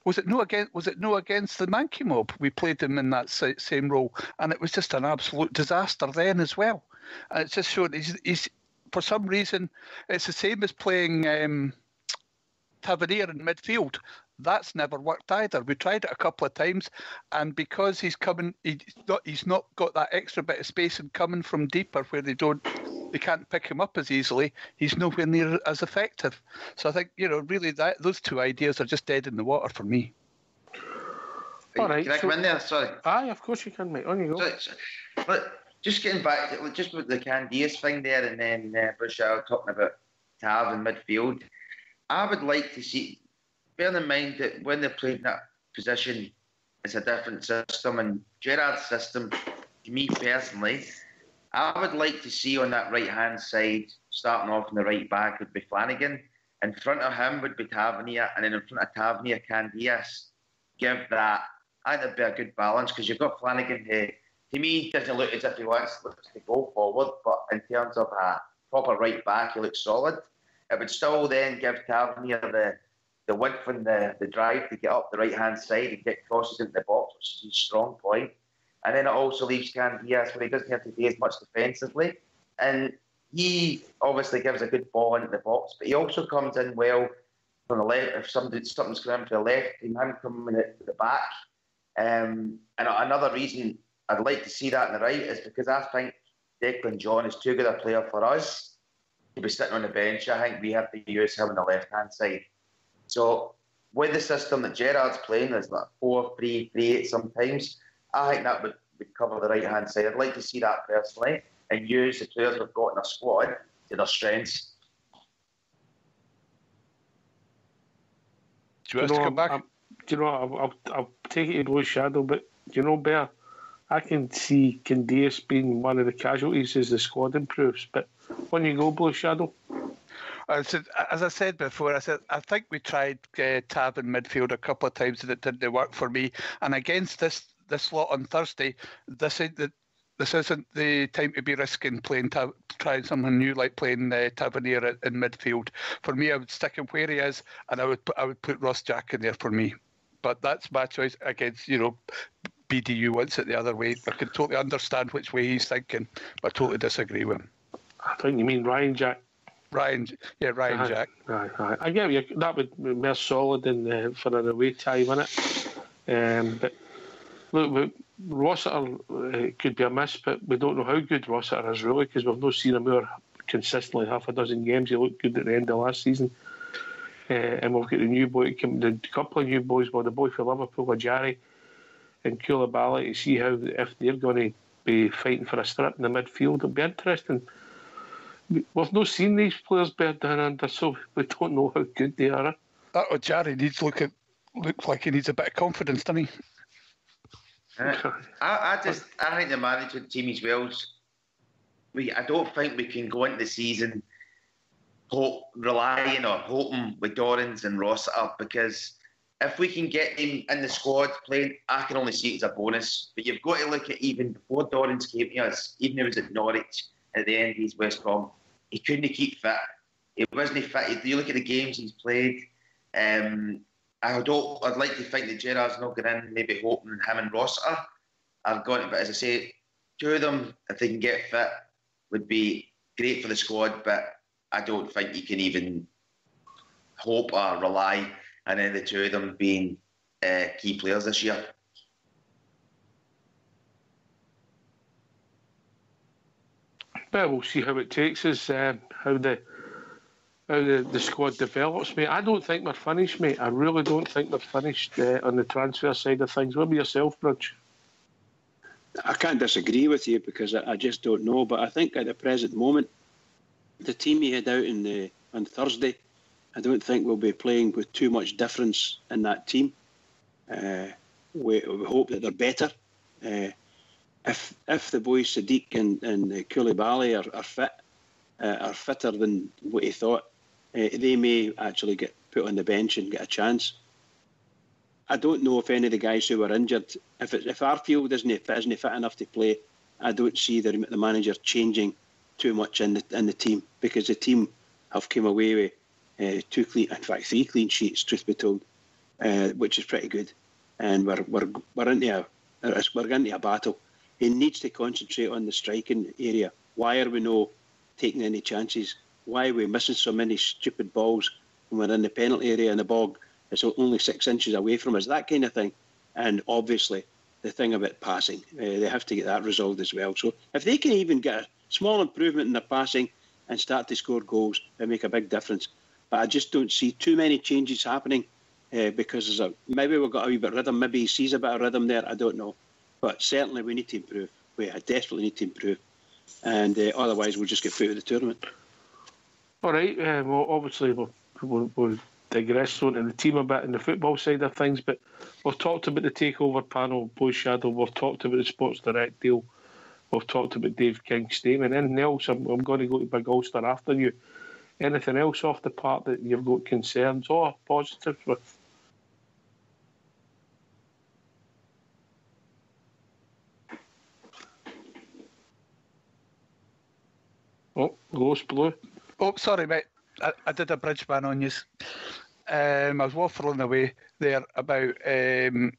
Was it no against the Mankey Mob? We played him in that same role, and it was just an absolute disaster then as well. And it's just showing he's for some reason it's the same as playing Tavernier in midfield. That's never worked either. We tried it a couple of times, and because he's not got that extra bit of space and coming from deeper where they can't pick him up as easily, he's nowhere near as effective. So I think, really those 2 ideas are just dead in the water for me. All right. Can I come in there? Sorry. Aye, of course you can, mate. On you go. But just getting back to just with the Candeias thing there, and then Rochelle talking about Tav in midfield, I would like to see, bear in mind that when they played in that position, it's a different system, and Gerrard's system, to me personally, I would like to see on that right-hand side, starting off in the right back, would be Flanagan. In front of him would be Tavernier, and then in front of Tavernier, Candeias. Give that. I think that'd be a good balance, because you've got Flanagan who, to me, doesn't look as if he wants to go forward, but in terms of a proper right back, he looks solid. It would still then give Tavernier the width and the drive to get up the right-hand side and get crosses into the box, which is his strong point. And then it also leaves Candeias where he doesn't have to do as much defensively. And he obviously gives a good ball into the box, but he also comes in well from the left. If something's coming in from the left, he can come in at the back. And another reason I'd like to see that on the right is because I think Declan John is too good a player for us to be sitting on the bench. I think we have to use him on the left-hand side. So with the system that Gerrard's playing, there's like 4-3-3-8 sometimes. I think that would would cover the right-hand side. I'd like to see that personally and use the players we've got in our squad to their strengths. Do you want us to come back? I'll take it to Blue Shadow, but Bear, I can see Candias being one of the casualties as the squad improves. But when you go Blue Shadow, as I said before, I think we tried Tab in midfield a couple of times and it didn't work for me. And against this lot on Thursday, this isn't the time to be risking trying something new like playing Tavernier in midfield. For me, I would stick him where he is, and I would put Ross Jack in there for me. But that's my choice against BDU wants it the other way. I can totally understand which way he's thinking, but I totally disagree with him. I think you mean Ryan Jack. Ryan Jack. Aye. I get you. That would be more solid for an away tie, wouldn't it? But look, Rossiter could be a miss, but we don't know how good Rossiter is really, because we've not seen him more consistently half a dozen games. He looked good at the end of last season. And we've got the couple of new boys, the boy for Liverpool, Ajari and Koulibaly, to see if they're going to be fighting for a strip in the midfield. It'll be interesting. We've not seen these players bear down under, so we don't know how good they are. That Ajari looks like he needs a bit of confidence, doesn't he? I think the management team as well. I don't think we can go into the season relying or hoping with Dorrans and Rossiter, because if we can get him in the squad playing, I can only see it as a bonus. But you've got to look at even before Dorrans came to us, even if it was at Norwich at the end of his West Brom, he couldn't keep fit. He wasn't fit. You look at the games he's played. I'd like to think that Gerrard's not going in, maybe hoping him and Rossiter are going. But as I say, two of them, if they can get fit, would be great for the squad. But I don't think you can even hope or rely on any of the two of them being key players this year. Well, we'll see how it takes us, how the squad develops, mate. I don't think we're finished, mate. I really don't think we're finished on the transfer side of things. What about yourself, Bridge? I can't disagree with you because I just don't know. But I think at the present moment, the team you had out on Thursday, I don't think we'll be playing with too much difference in that team. We hope that they're better. If the boys Sadiq and Koulibaly are fitter than what he thought, they may actually get put on the bench and get a chance. I don't know if any of the guys who were injured, if Arfield isn't fit enough to play, I don't see the manager changing too much in the team, because the team have come away with 3 clean sheets, truth be told, which is pretty good, and we're into a battle. He needs to concentrate on the striking area. Why are we not taking any chances? Why are we missing so many stupid balls when we're in the penalty area and the ball is only 6 inches away from us? That kind of thing. And obviously, the thing about passing, they have to get that resolved as well. So if they can even get a small improvement in their passing and start to score goals, it'll make a big difference. But I just don't see too many changes happening because maybe we've got a wee bit of rhythm. Maybe he sees a bit of rhythm there. I don't know. But certainly we need to improve. We desperately need to improve. And otherwise we'll just get through to the tournament. All right. Well, obviously we'll digress onto the team a bit in the football side of things, but we've talked about the takeover panel, Blue Shadow. We've talked about the Sports Direct deal. We've talked about Dave King's statement. Anything else? I'm going to go to Big Ulster after you. Anything else off the part that you've got concerns or positives with? Oh, Ghost Blue. Oh, sorry, mate. I did a bridge ban on you. I was waffling away there about the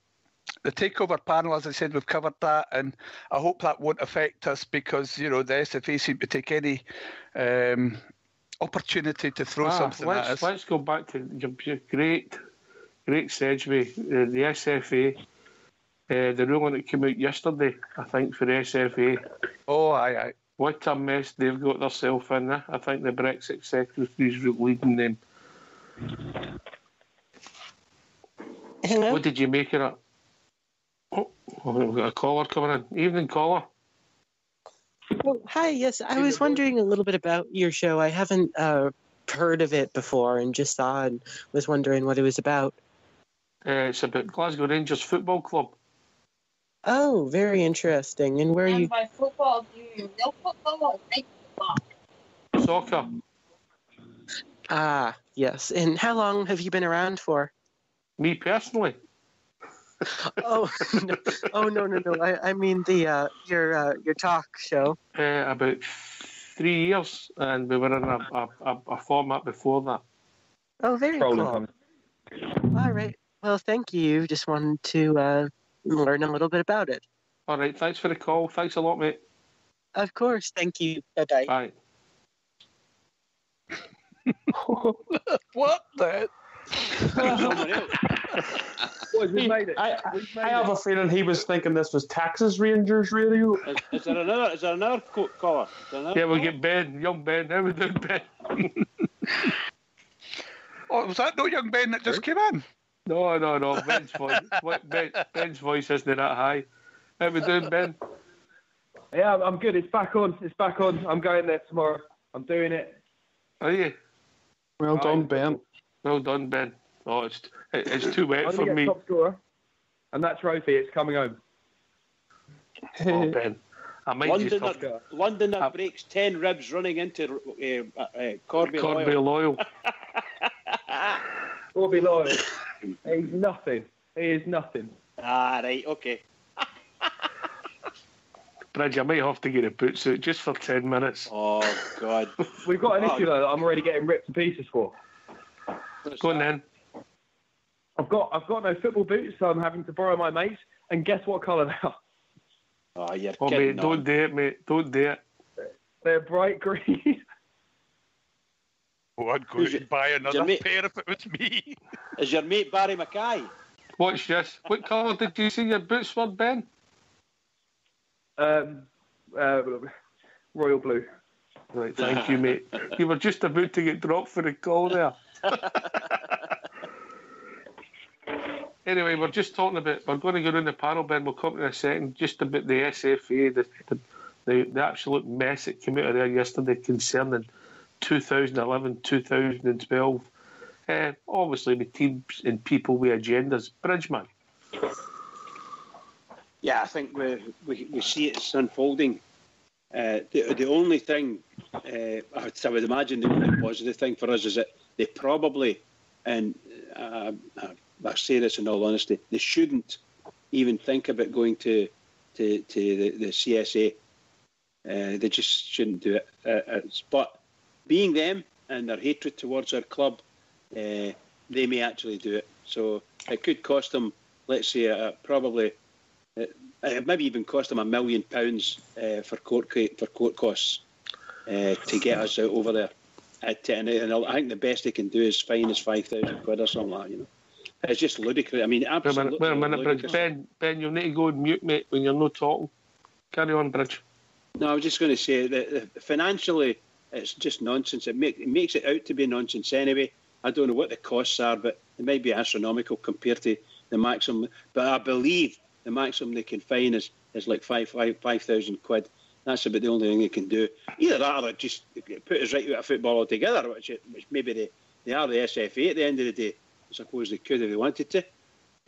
takeover panel. As I said, we've covered that, and I hope that won't affect us because, the SFA seem to take any opportunity to throw something at us. Let's go back to your great segue. The SFA, the ruling that came out yesterday, I think, for the SFA. Oh, aye. What a mess they've got themselves in. I think the Brexit secretary is leading them. What did you make of it? Oh. Oh, we've got a caller coming in. Evening, caller. Oh, hi. Yes, I was wondering a little bit about your show. I haven't heard of it before and just saw and was wondering what it was about. It's about Glasgow Rangers Football Club. Oh, very interesting. And where are you? By football, do you know football or fake football? Soccer. Ah, yes. And how long have you been around for? Me personally. Oh, no. Oh, no. I mean your talk show. About 3 years, and we were in a format before that. Oh, very cool. All right. Well, thank you. Just wanted to learn a little bit about it. All right. Thanks for the call. Thanks a lot, mate. Of course. Thank you. Bye-bye. Bye. What the? I have a feeling he was thinking this was Texas Rangers radio. Is there another caller? Yeah, we'll get Ben, young Ben. How we doing, Ben? Oh, was that no young Ben that just came in? No. Ben's voice. Ben's voice isn't that high. How we doing, Ben? Yeah, I'm good. It's back on. I'm going there tomorrow. I'm doing it. Are you? Well done, Ben. Well done, Ben. Oh, it's too wet for me. Top scorer, and that trophy, it's coming home. Oh, Ben. I might London that breaks 10 ribs running into Corby Loyal. Corby Loyal. He's nothing. He is nothing. Ah, right, okay. Bridge, I might have to get a boot suit just for 10 minutes. Oh, God. We've got an issue, though, that I'm already getting ripped to pieces for. Go on, then. I've got no football boots, so I'm having to borrow my mates. And guess what colour they are? Oh, you're mate, kidding. don't do it, mate. Don't do it. They're bright green. Oh, I'd go and buy another pair if it was me. Is your mate Barry Mackay? Watch this. What colour did you see your boots were, Ben? Royal blue. Right, thank you, mate. You were just about to get dropped for the call there. Anyway, we're just talking about, we're going to go around the panel, Ben, we'll come to in a second, just about the SFA, the absolute mess that came out of there yesterday concerning 2011, 2012. Obviously, the teams and people with agendas. Bridgeman. Yeah, I think we see it's unfolding. The only thing, I would imagine the only positive thing for us is that they probably, and I say this in all honesty, they shouldn't even think about going to the CSA. They just shouldn't do it. But being them and their hatred towards our club, they may actually do it. So it could cost them, let's say, probably, maybe even cost them £1 million for court costs to get us out over there. And I think the best they can do is fine us £5,000 or something like that. You know, it's just ludicrous. I mean, absolutely. Wait a minute, Bridge. Ben, you'll need to go and mute, mate, when you're not talking. Carry on, Bridge. No, I was just going to say that financially, it's just nonsense. It makes it out to be nonsense anyway. I don't know what the costs are, but it might be astronomical compared to the maximum. But I believe the maximum they can fine is like £5,000. That's about the only thing they can do. Either that or just put us right out of football altogether, which maybe they are the SFA at the end of the day. I suppose they could if they wanted to,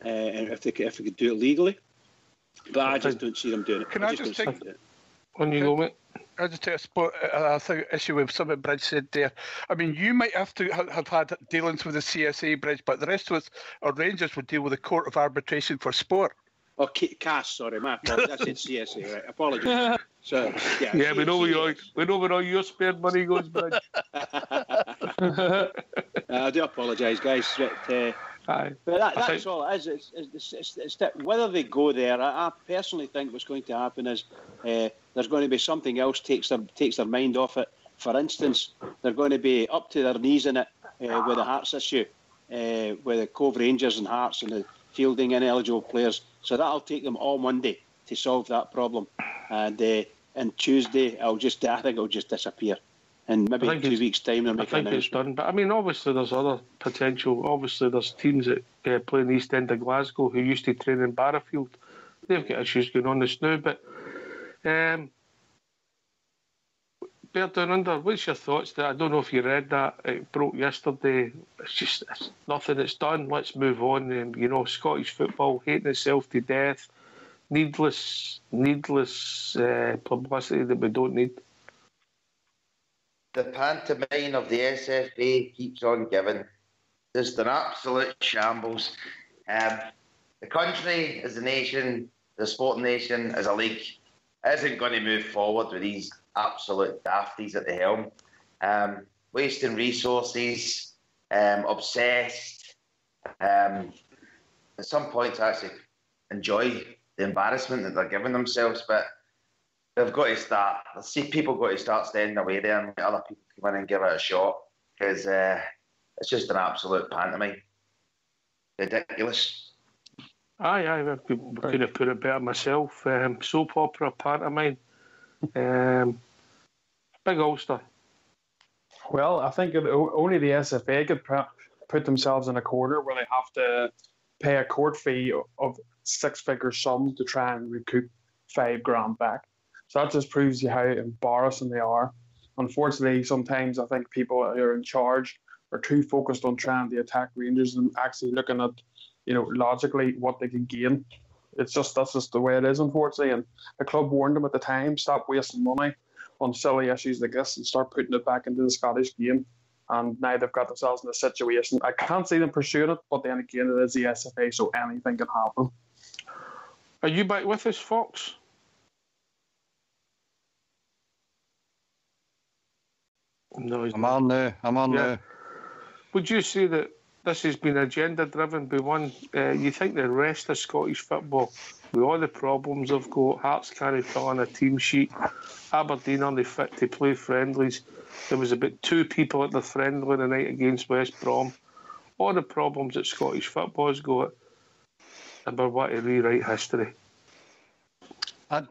and if they could do it legally. But I just don't see them doing it. Can I just take on you go, mate? I just take a issue with something Bridge said there. I mean, you might have to have had dealings with the CSA, Bridge, but the rest of us, our Rangers, would deal with the Court of Arbitration for Sport. Oh, CAS, sorry, my apologies. I said CSA, right? Apologies. So, yeah, we know where all your spare money goes, Bridge. I do apologise, guys. But that's all it is. It's that whether they go there, I personally think what's going to happen is there's going to be something else takes their mind off it. For instance, they're going to be up to their knees in it with the Hearts issue, with the Cove Rangers and Hearts and the fielding ineligible players. So that'll take them all Monday to solve that problem. And Tuesday, I think it'll just disappear. And maybe in 2 weeks' time, they'll make an announcement. I think it's done. But I mean, obviously, there's other potential. Obviously, there's teams that play in the East End of Glasgow who used to train in Barrowfield they've got issues going on this now. But Bear Down Under, what's your thoughts there? I don't know if you read that. It broke yesterday. It's nothing. It's done. Let's move on. And Scottish football hating itself to death. Needless publicity that we don't need. The pantomime of the SFA keeps on giving. Just an absolute shambles. The country as a nation, the sporting nation as a league, isn't going to move forward with these absolute dafties at the helm. Wasting resources, obsessed. At some point, to actually enjoy the embarrassment that they're giving themselves, but they've got to start. People got to start standing away there and let other people come in and give it a shot, because it's just an absolute pantomime. Ridiculous. Aye, I could have put it better myself. Soap opera, pantomime. Big Ulster. Well, I think only the SFA could put themselves in a corner where they have to pay a court fee of six-figure sum to try and recoup $5,000 back. So that just proves you how embarrassing they are. Unfortunately, sometimes I think people who are in charge are too focused on trying to attack Rangers and actually looking at, logically what they can gain. That's just the way it is, unfortunately. And the club warned them at the time, stop wasting money on silly issues like this and start putting it back into the Scottish game. And now they've got themselves in a situation. I can't see them pursuing it, but then again, it is the SFA, so anything can happen. Are you back with us, Fox? No, I'm on now. Would you say that this has been agenda-driven by one? You think the rest of Scottish football, with all the problems they've got, Hearts can't fill on a team sheet, Aberdeen only fit to play friendlies, there was about 2 people at the friendly the night against West Brom, all the problems that Scottish football has got, and we want to rewrite history. I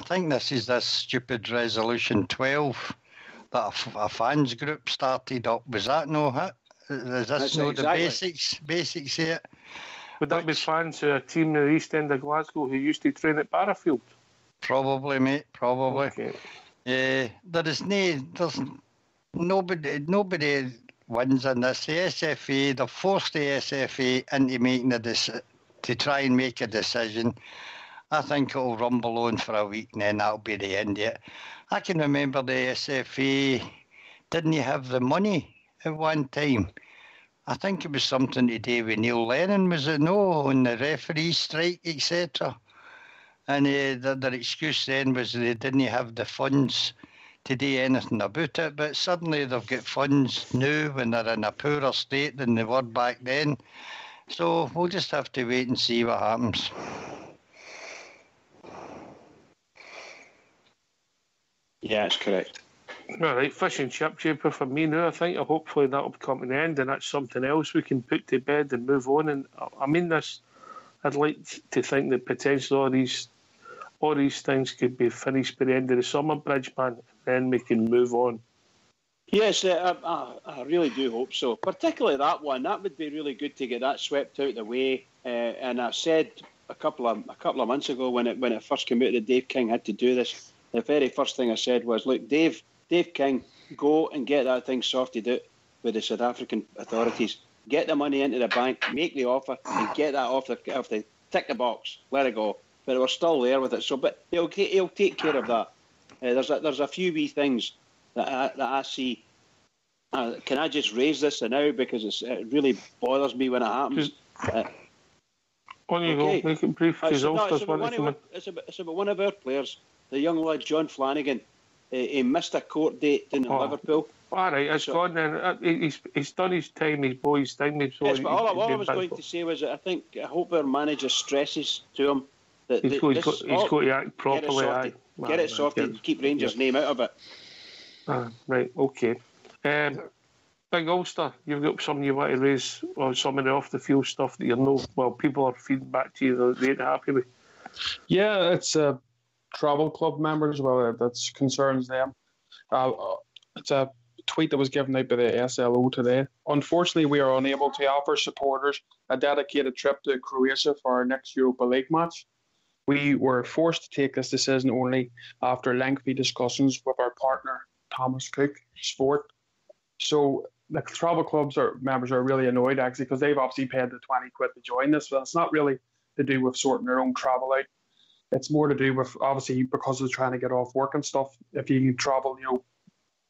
think this is this stupid Resolution 12 that a fans group started up. Was that no hit? Is this no exactly the basics here? Would that be fans who are a team in the East End of Glasgow who used to train at Barrafield? Probably, mate. Probably. Okay. There's nobody wins in this. The SFA, they've forced the SFA into making to try and make a decision. I think it'll rumble on for a week and then that'll be the end of it. I can remember the SFA didn't have the money at one time. I think it was something to do with Neil Lennon, was it no, on the referee strike, etc. And their excuse then was they didn't have the funds to do anything about it, but suddenly they've got funds now when they're in a poorer state than they were back then. So we'll just have to wait and see what happens. Yeah, that's correct. All right, fish and chip chamber for me now. I think hopefully that'll come to an end and that's something else we can put to bed and move on. And I mean this, I'd like to think that potentially all these things could be finished by the end of the summer, Bridgeman, and then we can move on. Yes, I really do hope so. Particularly that one. That would be really good to get that swept out of the way. And I said a couple of months ago when it first came out that Dave King had to do this, the very first thing I said was, look, Dave King, go and get that thing sorted out with the South African authorities. Get the money into the bank, make the offer, and get that off the tick the box, let it go. But we're still there with it. So, but he'll take care of that. There's a few wee things that I see. Can I just raise this now because it really bothers me when it happens. On you go, make it brief. It's about one of our players, the young lad John Flanagan. He missed a court date in Liverpool. All right, it's gone then. He's done his time, his boy's time. Yes, but all I was going to say was that I hope our manager stresses to him that he's got to act properly. Get it sorted. Keep Rangers' name out of it. Right, okay. Big Ulster, you've got something you want to raise, or some of the off-the-field stuff that people are feeding back to you that they ain't happy with? Yeah, it's travel club members, well, that concerns them. It's a tweet that was given out by the SLO today. Unfortunately, we are unable to offer supporters a dedicated trip to Croatia for our next Europa League match. We were forced to take this decision only after lengthy discussions with our partner, Thomas Cook Sport. So the travel clubs members are really annoyed, actually, because they've obviously paid the 20 quid to join this. But it's not really to do with sorting their own travel out. It's more to do with, obviously, because they're trying to get off work and stuff. If you travel,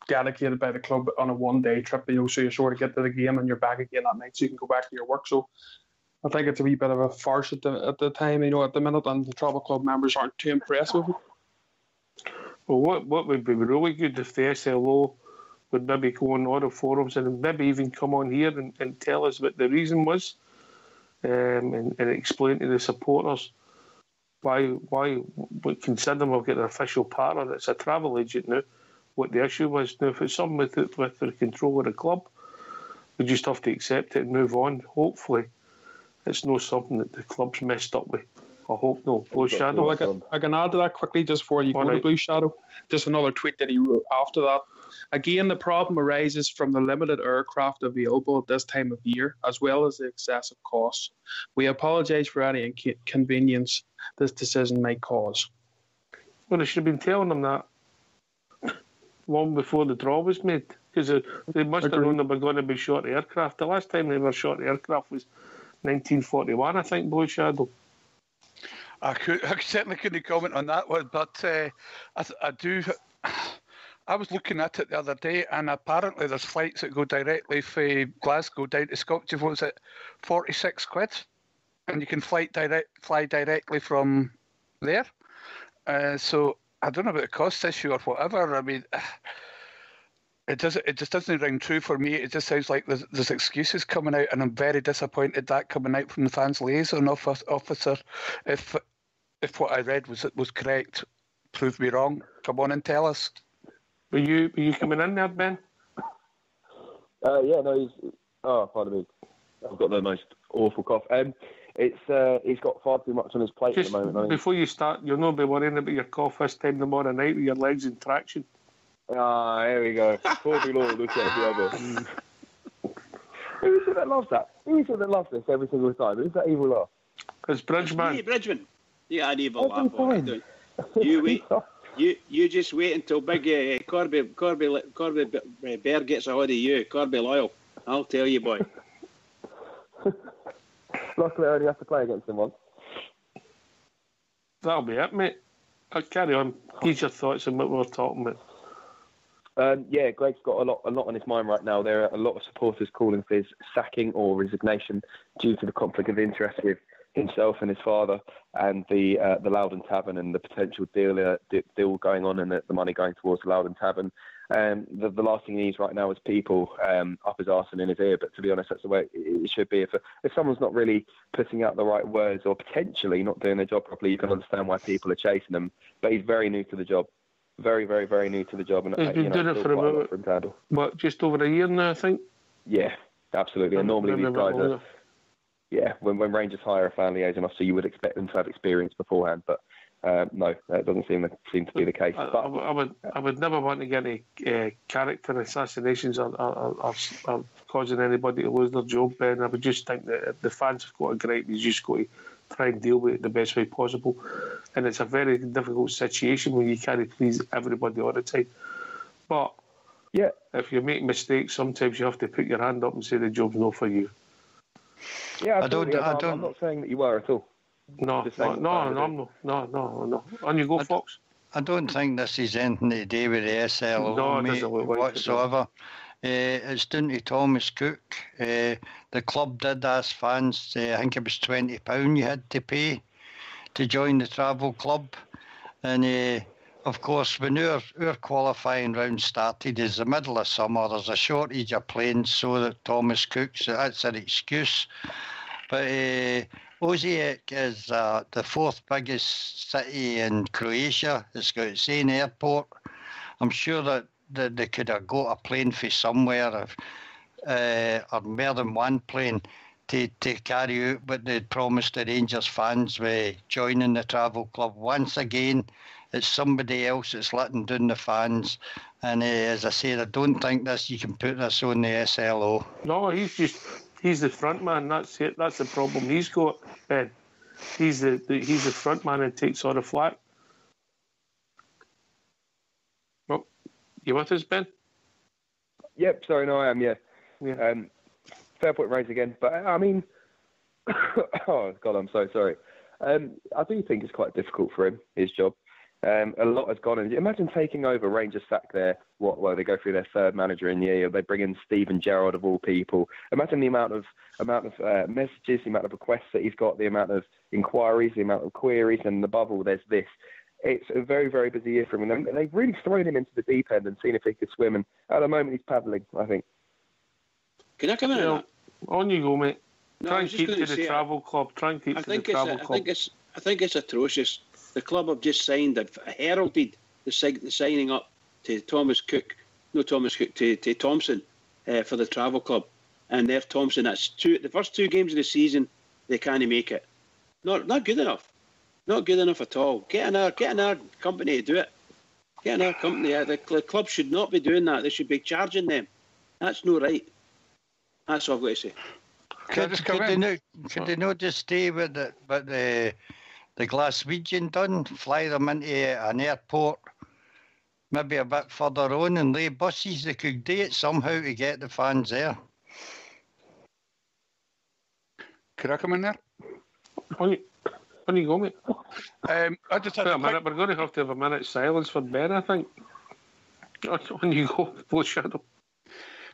dedicated by the club on a one-day trip, so you sort of get to the game and you're back again that night, so you can go back to your work. So I think it's a wee bit of a farce at the time, at the minute, and the travel club members aren't too impressed with it. Well, what would be really good if the SLO would maybe go on all the forums and maybe even come on here and tell us what the reason was, and explain to the supporters why we consider them will get an official partner that's a travel agent now, what the issue was. Now, if it's something with the control of the club, we just have to accept it and move on. Hopefully, it's not something that the club's messed up with. I hope no. Blue Shadow. Well, I can add to that quickly just before you go to Blue Shadow. Just another tweet that he wrote after that. Again, the problem arises from the limited aircraft available at this time of year, as well as the excessive costs. We apologise for any inconvenience this decision may cause. Well, they should have been telling them that long before the draw was made, because they must have known they were going to be short of aircraft. The last time they were short of aircraft was 1941, I think, Blue Shadow. I certainly couldn't comment on that one, but I do. I was looking at it the other day, and apparently there's flights that go directly from Glasgow down to Scotland. What was it, 46 quid? And you can fly directly from there. So I don't know about the cost issue or whatever. I mean, it just doesn't ring true for me. It just sounds like there's excuses coming out, and I'm very disappointed that coming out from the fans liaison officer. If what I read was correct, prove me wrong. Come on and tell us. Were you coming in there, Ben? Yeah, no, pardon me. I've got the most awful cough. He's got far too much on his plate at the moment. Before you start, you'll not be worrying about your cough this time tomorrow night with your legs in traction. Here we go. Corby Law looks at the other. Who is it that loves that? Who is it that loves this every single time? Who's that evil laugh? It's Bridgman. Hey, Bridgman. Yeah, an evil laugh. You wait. You just wait until big Corby Bear gets a hold of you, Corby Loyal. I'll tell you, boy. Luckily, I only have to play against him once. That'll be it, mate. I'll carry on. Here's your thoughts on what we were talking about. Yeah, Greg's got a lot on his mind right now. There are a lot of supporters calling for his sacking or resignation due to the conflict of interest with himself and his father, and the Loudon Tavern and the potential deal going on, and the money going towards the Loudon Tavern. The last thing he needs right now is people up his arse and in his ear. But to be honest, that's the way it should be. If someone's not really putting out the right words or potentially not doing their job properly, you can understand why people are chasing them. But he's very new to the job. Very, very, very new to the job. And he's been doing it for about just over a year now, I think. Yeah, absolutely. And normally these guys are... Yeah, when Rangers hire a fan liaison officer, you would expect them to have experience beforehand, but no, that doesn't seem to be the case. I would never want to get any character assassinations or causing anybody to lose their job, Ben. I would just think that if the fans have got a gripe, you just got to try and deal with it the best way possible. And it's a very difficult situation when you can't please everybody all the time. But yeah, if you make mistakes, sometimes you have to put your hand up and say the job's not for you. Yeah, I'm not saying that you were at all. No. On you go, Fox. I don't think this is anything to do with the SLO whatsoever. It's down to Thomas Cook. The club did ask fans, I think it was £20 you had to pay to join the travel club. And of course, when our qualifying round started, it's the middle of summer, there's a shortage of planes, so that Thomas Cook, so that's an excuse. But Osijek is the fourth biggest city in Croatia. It's got its own airport. I'm sure that they could have got a plane for somewhere, or more than one plane, to carry out what they'd promised the Rangers fans by joining the travel club. Once again, it's somebody else that's letting down the fans. And as I said, I don't think you can put this on the SLO. No, he's the front man. That's it. That's the problem he's got, Ben. He's the front man and takes all the flack. Oh, you with us, Ben? Yep, sorry, no, I am, yeah. Fair point raised again. But, I mean, oh, God, I'm so sorry. I do think it's quite difficult for him, his job. A lot has gone in. Imagine taking over Rangers sack there. They go through their third manager in the year. They bring in Steven Gerrard of all people. Imagine the amount of messages, the amount of requests that he's got, the amount of inquiries, the amount of queries, and above all, there's this. It's a very, very busy year for him. And they've really thrown him into the deep end and seen if he could swim. And at the moment, he's paddling, I think. Can I come in on that? On you go, mate. No, Try and keep to the travel club. Try and keep to the travel club. I think it's atrocious. The club have just heralded the signing up to to Thompson for the travel club, and they've Thompson. That's the first 2 games of the season. They can't make it. Not good enough. Not good enough at all. Get another company to do it. Get another company. The club should not be doing that. They should be charging them. That's no right. That's all I've got to say. Could they not just stay with the Glaswegian done? Fly them into an airport, maybe a bit further on, and lay buses. They could do it somehow to get the fans there. Could I come in there? On you go, mate. I just had a minute. We're going to have a minute's silence for Ben, I think. On you go, Foreshadow.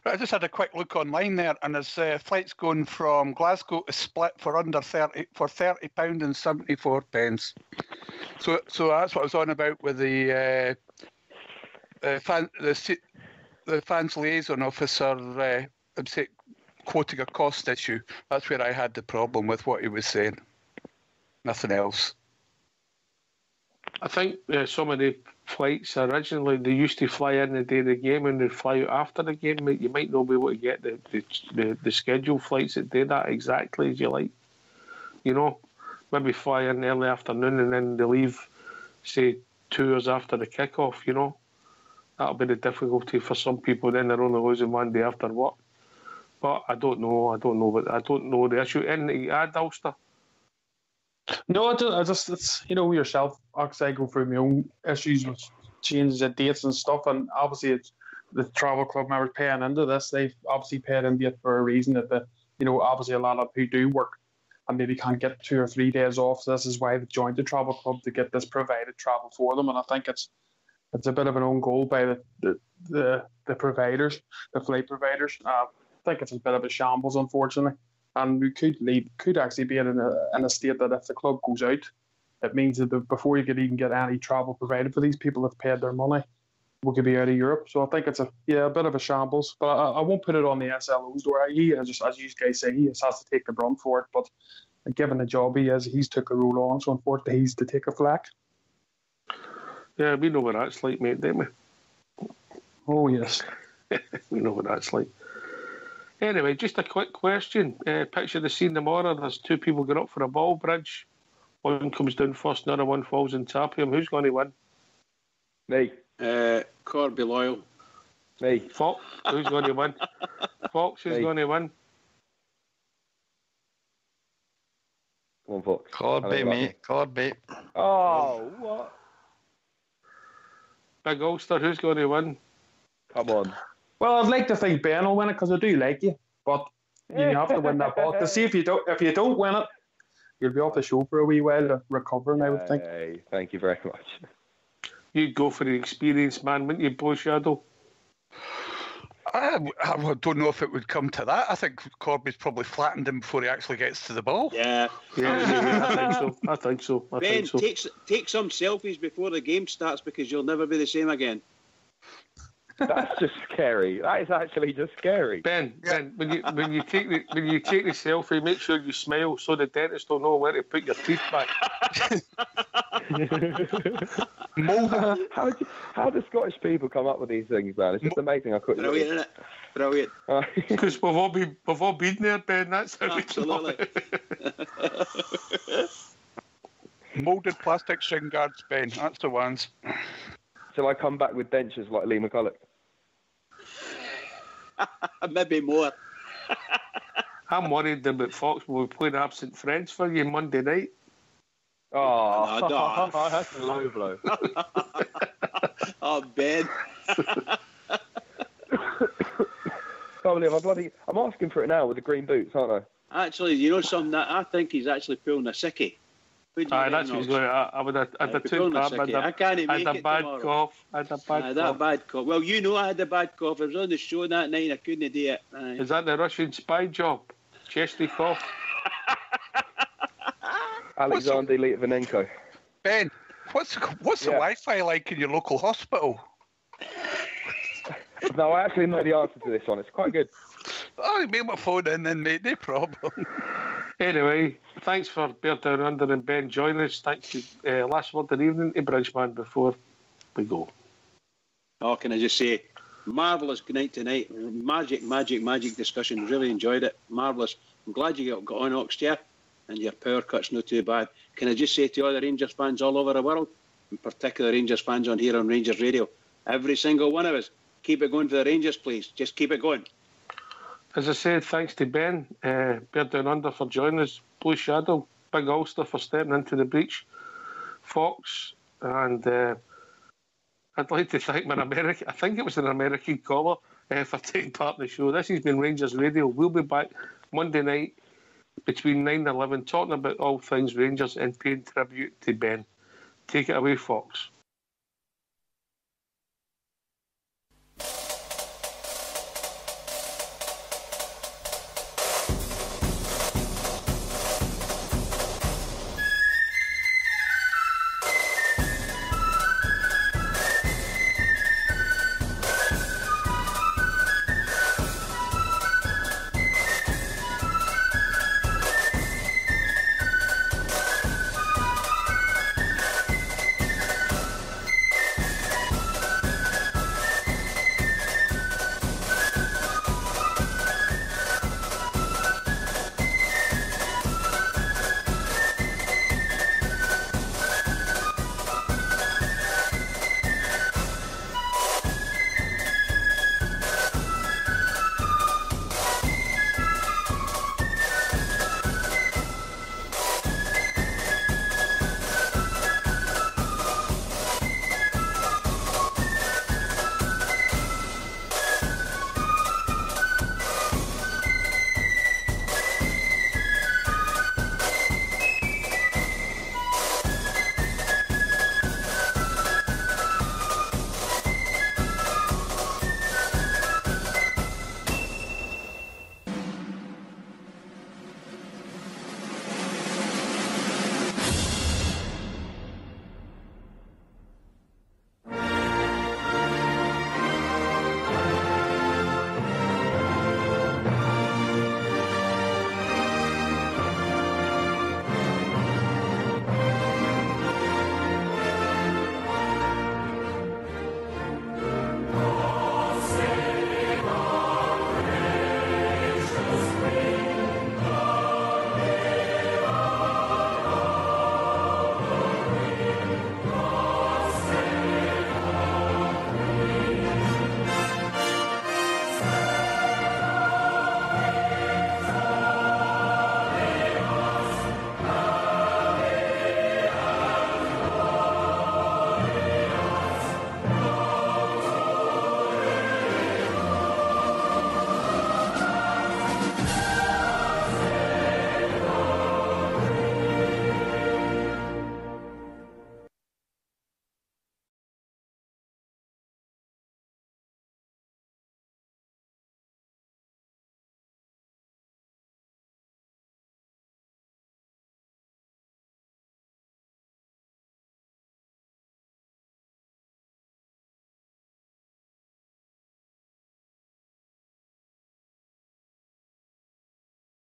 I just had a quick look online there, and there's flights going from Glasgow to Split for under £30 and 74 pence. So that's what I was on about with the fans liaison officer quoting a cost issue. That's where I had the problem with what he was saying. Nothing else. I think some of the flights originally, they used to fly in the day of the game and they'd fly out after the game. You might not be able to get the scheduled flights that do that exactly as you like. You know, maybe fly in early afternoon and then they leave, say, 2 hours after the kickoff, you know. That'll be the difficulty for some people. Then they're only losing one day after work. But I don't know the issue. Anything to add, Ulster? No, I just it's yourself. I go through my own issues with changes of dates and stuff, and obviously it's the travel club members paying into this. They've obviously paid into it for a reason that obviously a lot of who do work and maybe can't get 2 or 3 days off. So this is why they joined the travel club, to get this provided travel for them. And I think it's a bit of an own goal by the providers, the flight providers. I think it's a bit of a shambles, unfortunately. And we could actually be in a state that if the club goes out, it means that before you could even get any travel provided for these people that have paid their money, we could be out of Europe. So I think it's a bit of a shambles. But I won't put it on the SLO's door. He, just as you guys say, he has to take the brunt for it. But given the job he's took a role on, so unfortunately he's to take a flack. Yeah, we know what that's like, mate, don't we? Oh, yes. We know what that's like. Anyway, just a quick question. Picture the scene tomorrow. There's 2 people going up for a ball bridge. One comes down first, another one falls on top of him. Who's going to win? Me. Corby Loyal. Me. Fox. Who's going to win? Fox. Who's going to win? Come on, Fox. Corby, mate. Corby. Oh, what? Big Ulster. Who's going to win? Come on. Well, I'd like to think Ben will win it because I do like you, but you have to win that ball. To see if you don't win it, you'll be off the show for a wee while to recover. I would think. Thank you very much. You'd go for the experience, man, wouldn't you, Bo Shadow? I don't know if it would come to that. I think Corby's probably flattened him before he actually gets to the ball. Yeah. I think so. Ben, take some selfies before the game starts because you'll never be the same again. That's just scary. That is actually just scary. Ben, when you take the selfie, make sure you smile so the dentist will know where to put your teeth back. How do Scottish people come up with these things, man? It's just amazing. I couldn't. Brilliant, isn't it? Brilliant. Because we've all been there, Ben. That's how absolutely. Moulded plastic shin guards, Ben. That's the ones. Shall I come back with dentures like Lee McCulloch? Maybe more. I'm worried about Fox will be playing absent friends for you Monday night. Oh, No. that's a low blow. Oh, Ben. Can't believe I'm asking for it now with the green boots, aren't I? Actually, you know something? I think he's actually pulling a sickie. That's what he's going. I would have took that. I can't make it I had a bad tomorrow. cough. I had a bad cough. Bad cough. Well, you know I had a bad cough. I was on the show that night and I couldn't do it. Is that the Russian spy job? Chesty cough? Alexander Litvinenko. Ben, what's the Wi-Fi like in your local hospital? No, I actually know the answer to this one. It's quite good. Oh, you make my phone in then, mate. No problem. Anyway, thanks for Bear Down Under and Ben joining us. Thanks to last word of the evening to Bridgeman before we go. Oh, can I just say, marvellous night tonight. Magic discussion. Really enjoyed it. Marvellous. I'm glad you got on, Oxchair, and your power cut's not too bad. Can I just say to all the Rangers fans all over the world, in particular Rangers fans on here on Rangers Radio, every single one of us, keep it going for the Rangers, please. Just keep it going. As I said, thanks to Ben, Bear Down Under for joining us, Blue Shadow, Big Ulster for stepping into the breach, Fox, and I'd like to thank I think it was an American caller, for taking part in the show. This has been Rangers Radio. We'll be back Monday night between 9 and 11 talking about all things Rangers and paying tribute to Ben. Take it away, Fox.